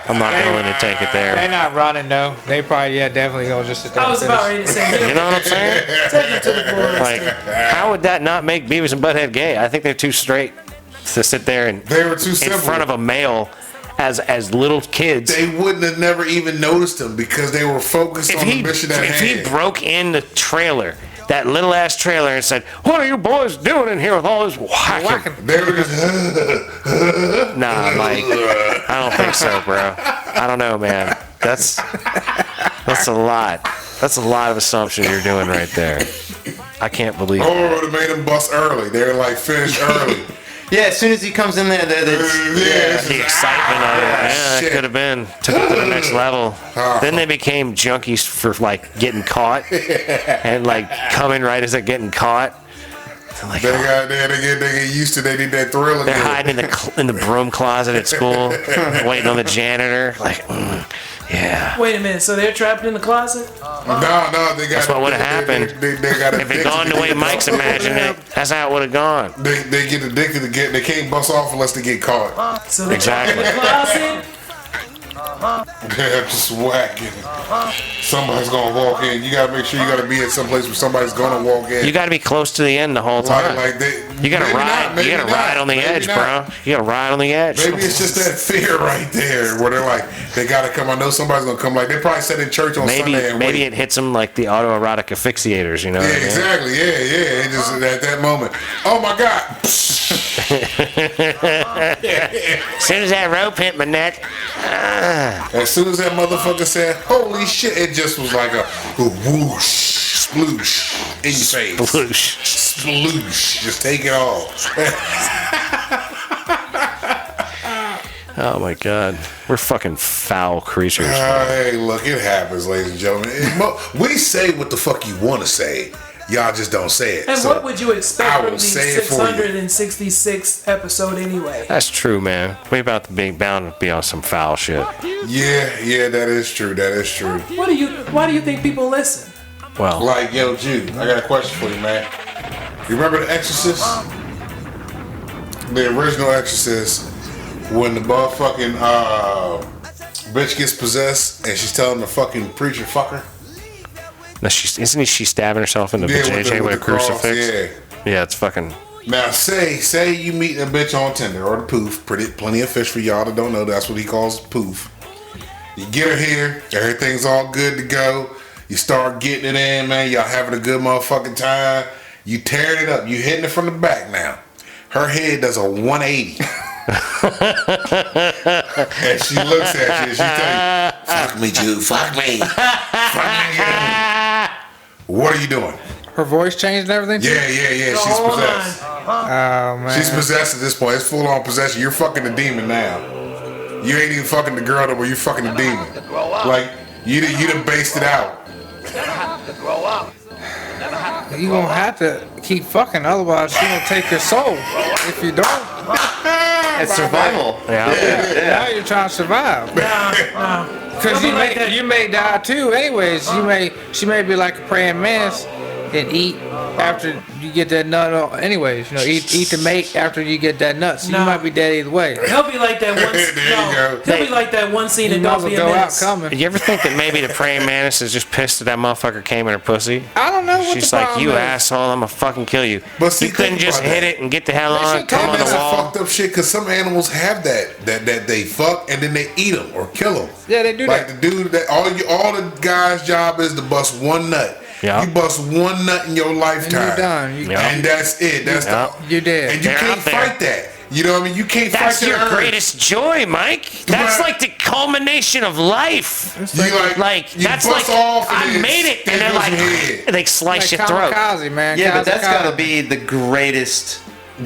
I'm not willing to take it They're there. not running though. They probably definitely gonna just sit there. I and was finish. about ready to say, You know what I'm saying? take it to the floor. Like, how would that not make Beavis and Butthead gay? I think they're too straight to sit there and They were too in simple. front of a male as little kids. They wouldn't have never even noticed him because they were focused on the mission at if he hand. broke in the trailer, that little ass trailer, and said, "What are you boys doing in here with all this whacking?" They were just. Nah, Mike, I don't think so, bro. I don't know, man. That's a lot. That's a lot of assumption you're doing right there. I can't believe Or it. would have made them bust early. They were like finished early. Yeah, as soon as he comes in there, The excitement of it, yeah, it shit. could have been took it to the next level. Then they became junkies for like getting caught and like coming right as they're getting caught. Like, They get used to. They need that thrill they're again. hiding in the broom closet at school, waiting on the janitor. Like, yeah. Wait a minute. So they're trapped in the closet? No, they got. That's what would have happened. They got If it gone the way Mike's imagining it, that's how it would have gone. They get addicted to They can't bust off unless they get caught. So they're trapped in the Exactly. closet? They're just whacking. Somebody's gonna walk in. You gotta make sure you gotta be at some place where somebody's gonna walk in. You got to be close to the end the whole time. You got to ride. You got to ride on the edge, bro. You got to ride on the edge. Maybe it's just that fear right there where they're like, they gotta come. I know somebody's gonna come. Like they probably sat in church on Sunday and Maybe wait. it hits them like the autoerotic asphyxiators. You know? Yeah, What I mean? exactly. Yeah. It just at that moment. Oh my God. As soon as that rope hit my neck, As soon as that motherfucker said, "Holy shit!" it just was like a whoosh, sploosh in your face. sploosh. Sploosh. Just take it all. Oh my God, we're fucking foul creatures. Hey, look, it happens, ladies and gentlemen. We say what the fuck you want to say. Y'all just don't say it. And So what would you I expect will from the say it for you. 666th episode anyway? That's true, man. We about to be bound to be on some foul shit. Yeah, that is true. That is true. Why do you think people listen? Well, Like, yo, Jude, I got a question for you, man. You remember The Exorcist? The original Exorcist, when the motherfucking bitch gets possessed and she's telling the fucking preacher, fuck her? no, isn't she stabbing herself in the Yeah, vajayjay with a cross, crucifix? yeah. Yeah, it's fucking. Now, say you meet a bitch on Tinder or the poof. Plenty of fish for y'all that don't know. That's what he calls poof. You get her here. Everything's all good to go. You start getting it in, man. Y'all having a good motherfucking time. You tearing it up. You hitting it from the back now. Her head does a 180. And she looks at you and she tell you, fuck me, Jude. Fuck me. Fuck me again. What are you doing? Her voice changed and everything? too? Yeah. She's Hold possessed. Oh, man. She's possessed at this point. It's full on possession. You're fucking the demon now. You ain't even fucking the girl no more. You're fucking the demon. Like you done based it out. You gonna have to keep fucking, otherwise she gonna take your soul if you don't. It's survival. Yeah. Now you're trying to survive. Because you may die too. Anyways, she may be like a praying mantis and eat after you get that nut. Anyways, eat the mate after you get that nut. So No. you might be dead either way. He'll be like that one. There you go. He'll be like that one scene You in might Don't as well Be a go out Menace. coming. You ever think that maybe the praying mantis is just pissed that that motherfucker came in her pussy? I don't know what She's the like, problem you is. asshole, I'm gonna fucking kill you. But see, you couldn't think just about hit that. it and get the hell They on, should come take on the That's some wall. fucked up shit because some animals have that they fuck and then they eat them or kill them. Yeah, they do like that. the dude that all the guy's job is to bust one nut. Yeah. You bust one nut in your And lifetime. you're done. Yeah. And that's it. That's Yeah. You're dead. and you They're can't out there. fight that. You know what I mean? You can't That's fight your that urge. greatest joy, Mike. That's Right. like the culmination of life. You Like you that's bust like off and I then made it, and stick then with like your head. they slice Like your throat. kamikaze, man. Yeah, but that's Kamikaze. gotta be the greatest.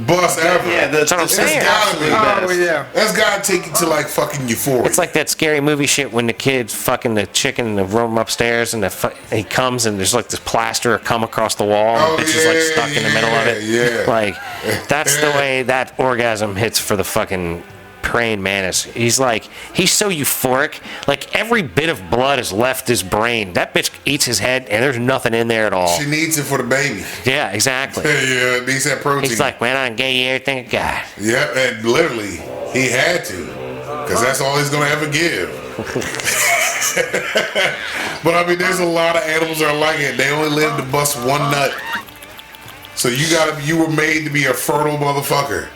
bust ever. Yeah, That's what I'm saying. absolute Oh, best. yeah. That's gotta take you to like fucking euphoria. It's like that scary movie shit when the kid's fucking the chicken in the room upstairs, and he comes and there's like this plaster come across the wall, and Oh, the bitch is like stuck in the middle of it. yeah. Like that's the way that orgasm hits for the fucking praying mantis. He's so euphoric. Like every bit of blood has left his brain. That bitch eats his head, and there's nothing in there at all. She needs it for the baby. Yeah, exactly. Yeah, needs that protein. He's like, man, I can get you everything I got. Yep, and literally, he had to. Because that's all he's going to ever give. But I mean, there's a lot of animals that are like it. They only live to bust one nut. So you were made to be a fertile motherfucker.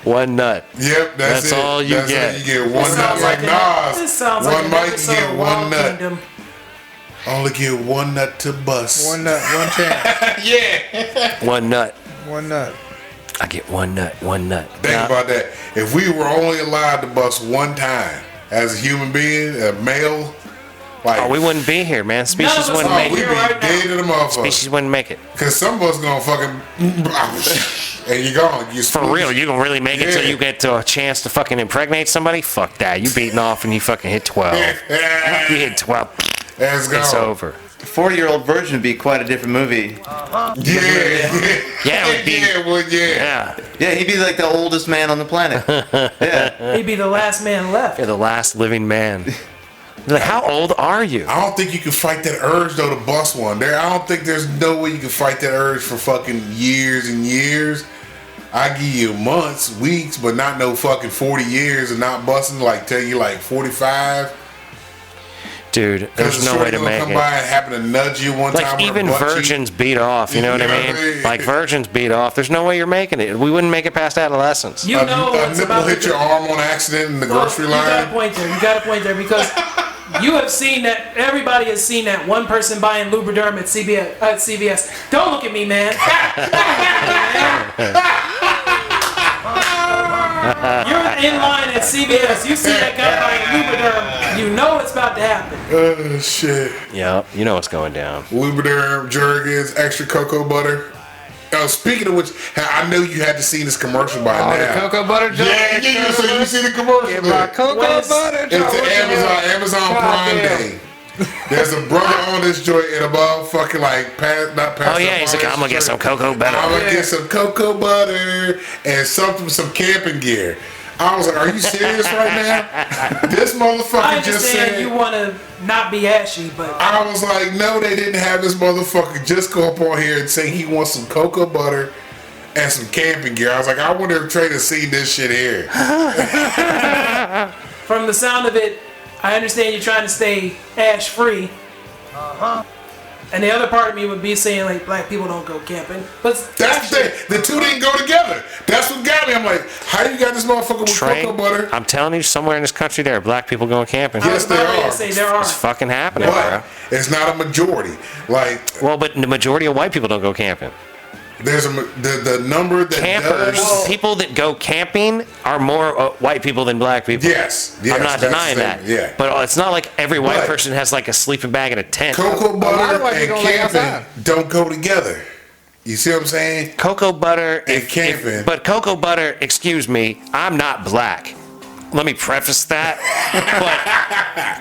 One nut. Yep, that's it. all you That's get. it. You get one This nut sounds like Nas. This sounds like One an mic, you episode get of one Wild nut. Kingdom. Only get one nut to bust. One nut, one chance. Yeah. One nut. One nut. I get one nut. Think about that. If we were only allowed to bust one time as a human being, a male, like Oh, we wouldn't be here, man. Species None of us wouldn't are make we'd it. be here right now. dead to the motherfucker. Species wouldn't make it. Cause some of us gonna fucking and you're gone. You For real, you gonna really make it till Yeah. you get to a chance to fucking impregnate somebody? Fuck that. You beating off and you fucking hit 12. You hit 12. That's gone. It's over. 40-year-old virgin would be quite a different movie. Yeah, Yeah, it would be. yeah. Yeah, he'd be like the oldest man on the planet. Yeah. He'd be the last man left. You're the last living man. Like, how old are you? I don't think you can fight that urge though to bust one. I don't think there's no way you can fight that urge for fucking years and years. I give you months, weeks, but not no fucking 40 years and not busting like till you like 45. Dude, there's no way to make come it. by and happen to nudge you one time. Like, or even butt cheek. virgins beat off, you know what I mean? Like, virgins beat off. There's no way you're making it. We wouldn't make it past adolescence. You know a what's nipple about hit your arm on accident in the grocery You got a line. point there. You got a point there because you have seen that. Everybody has seen that one person buying Lubriderm at CVS. Don't look at me, man. You're in line at CVS. You see that guy buying Lubriderm. You know it's about to happen. Oh shit. Yeah, you know what's going down. Lubriderm, Jergens, extra cocoa butter. Speaking of which, I know you had to see this commercial by now. The cocoa butter jar. Yeah. So you see the commercial? Get my cocoa butter jar. It's the Amazon Prime Day. There's a brother on this joint in about fucking like not past. Oh, yeah, he's like, I'm going to get some cocoa butter. I'm gonna get some cocoa butter and some camping gear. I was like, are you serious right now? This motherfucker I just understand said. you want to not be ashy, but I was like, no, they didn't have this motherfucker just go up on here and say he wants some cocoa butter and some camping gear. I was like, I wonder if Trey has seen this shit here. from the sound of it, I understand you're trying to stay ash free. And the other part of me would be saying like black people don't go camping, but That's the thing. The two didn't go together. That's what got me. I'm like, how you got this motherfucker with Trey, cocoa butter? I'm telling you, somewhere in this country there are black people going camping. Yes, there are. Say there are. It's fucking happening, bro. But it's not a majority. Like, Well, but the majority of white people don't go camping. there's the number that Campers, does. people that go camping are more white people than black people. Yes, I'm not that's denying the that. thing, yeah. But it's not like every white But- person has like a sleeping bag in a tent. Cocoa lot of butter white and people don't like camping outside. don't go together. You see what I'm saying? Cocoa butter And camping. but cocoa butter, excuse me, I'm not black. Let me preface that.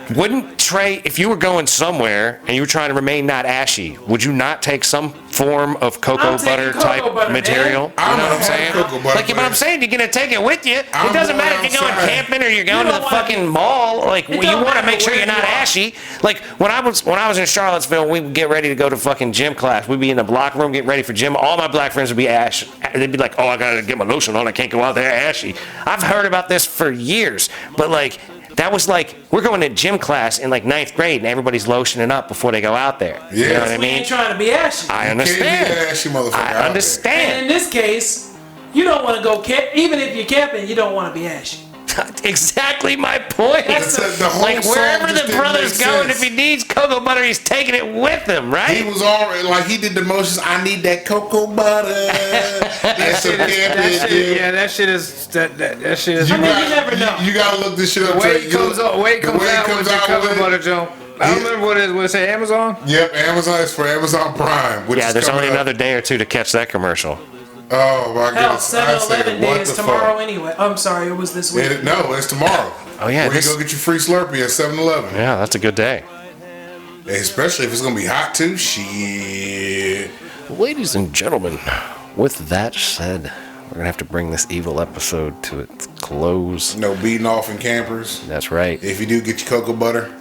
But wouldn't Trey, if you were going somewhere and you were trying to remain not ashy, would you not take some form of cocoa I'm taking butter cocoa type butter, material? man. You I'm know what I'm gonna saying? have cocoa butter, Like, but I'm saying you're gonna take it with you. I'm It doesn't going matter if you're going outside. camping or you're going to don't the wanna fucking be- mall. Like, you don't want to matter make sure where you're not you are. ashy. Like when I was in Charlottesville, we would get ready to go to fucking gym class. We'd be in the block room getting ready for gym. All my black friends would be ash. They'd be like, "Oh, I gotta get my lotion on. I can't go out there ashy." I've heard about this for years, but like. That was like, we're going to gym class in like 9th grade and everybody's lotioning up before they go out there. You Yeah. know what I we mean? ain't trying to be ashy. I Can't be understand. an ashy motherfucker out I there. And understand. in this case, you don't want to go camp. Even if you're camping, you don't want to be ashy. Exactly my point. That's The whole Like song wherever just the didn't brother's make going, sense. if he needs cocoa butter, he's taking it with him, He right? was already like he did the motions. I need that cocoa butter. That's some camping shit. Yeah, that shit is that shit is. I mean, you never know. You gotta look this shit up. The way Trey. it comes out, with the cocoa with it. butter jump. I don't remember what it is. What it say? Amazon? Yep, Amazon is for Amazon Prime. Which Yeah, is there's coming only up. another day or two to catch that commercial. Oh my Hell, goodness! I 7-Eleven said, day what is the tomorrow fuck? anyway. I'm sorry, it was this week. No, it's tomorrow. Oh, yeah, Where this- you go get your free Slurpee at 7-Eleven. Yeah, that's a good day. Especially if it's gonna be hot too. Shit. Ladies and gentlemen, with that said, we're going to have to bring this evil episode to its close. No beating off in campers. That's right. If you do get your cocoa butter,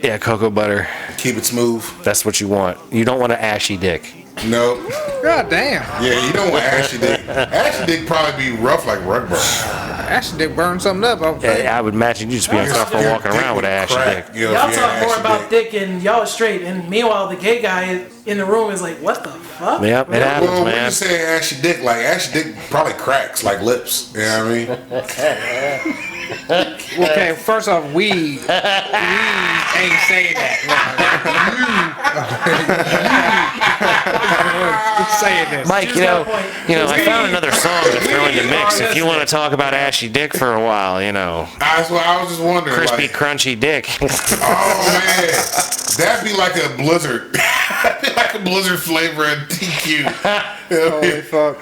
Yeah, cocoa butter. keep it smooth. That's what you want. You don't want an ashy dick. No. God damn. Yeah, you don't want ashy dick. Ashy dick probably be rough like rug burn. Ashy dick burn something up. Yeah, I would imagine you'd just be uncomfortable walking around with an ashy dick. Y'all talk more about dick and y'all are straight, and meanwhile the gay guy in the room is like, "What the fuck?" Yep, it happens, Well, when man. you say ashy dick, like ashy dick probably cracks like lips. You know what I mean? Okay, first off, we ain't saying that. Saying this. Mike, Just got a point. I found another song to throw in the mix if you want to talk about ashy dick for a while, That's what I was just wondering. crispy, like, crunchy dick. oh man, that'd be like a blizzard. That'd be like a blizzard flavor in TQ. Holy fuck.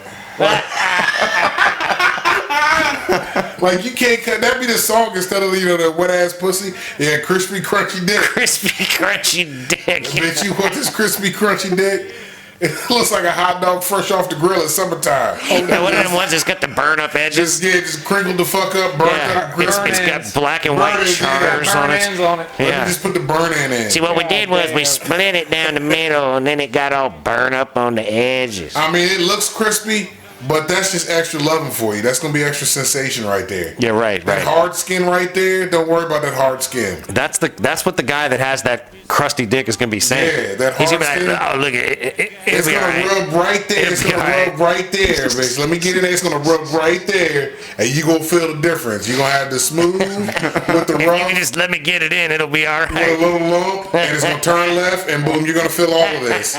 Like you can't cut. That'd be the song instead of the wet ass pussy. Yeah, crispy crunchy dick. Crispy crunchy dick. Bitch, you want this crispy crunchy dick? It looks like a hot dog fresh off the grill in summertime. Yeah, one of them ones that's got the burn up edges. Just crinkled the fuck up, burnt up. It's got black and white chars on it. Yeah. Just put the burn in. See, what we did was we split it down the middle, and then it got all burned up on the edges. I mean, it looks crispy, but that's just extra loving for you. That's gonna be extra sensation right there. Yeah, right. That hard skin right there. Don't worry about that hard skin. That's what the guy that has that crusty dick is gonna be saying. Yeah, that hard He's gonna skin. be like, oh look, It's gonna rub right there. It's gonna rub right there, bitch. Let me get in there. It's gonna rub right there, and you gonna feel the difference. You gonna have the smooth with the If rough. you can just let me get it in, it'll be all With a right. little lump, and it's gonna turn left, and boom, you're gonna feel all of this.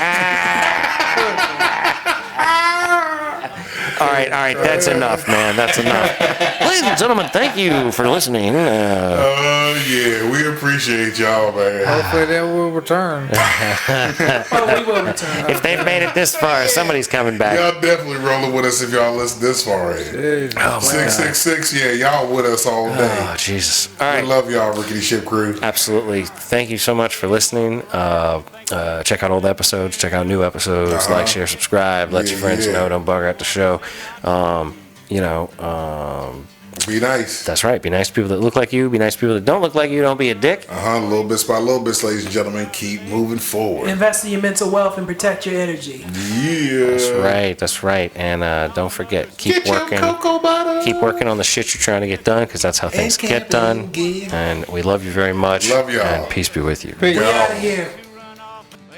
All right, that's enough, man. That's enough. Ladies and gentlemen, thank you for listening. Yeah, we appreciate y'all, man. Hopefully they will return. Oh, we will return. If they've made it this far, somebody's coming back. Y'all definitely rolling with us if y'all listen this far in. Oh, my God. 666, yeah, y'all with us all day. Oh, Jesus. All right. We love y'all, Rickety Ship Crew. Absolutely. Thank you so much for listening. Check out old episodes. Check out new episodes. Like, share, subscribe. Let your friends know. Don't bug out the show. Be nice. That's right. Be nice to people that look like you. Be nice to people that don't look like you. Don't be a dick. Little bit by little bit, ladies and gentlemen. Keep moving forward. Invest in your mental wealth and protect your energy. Yeah. That's right. And don't forget, keep Get working. your cocoa butter. Keep working on the shit you're trying to get done, because that's how things get done. And we love you very much. Love y'all. And peace be with you. We out of here.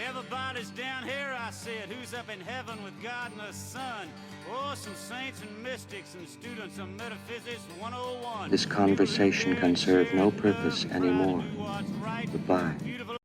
Everybody's down here, I said. Who's up in heaven with God and the Son? Oh, some saints and mystics and students of metaphysics 101. This conversation can serve no purpose anymore. Goodbye.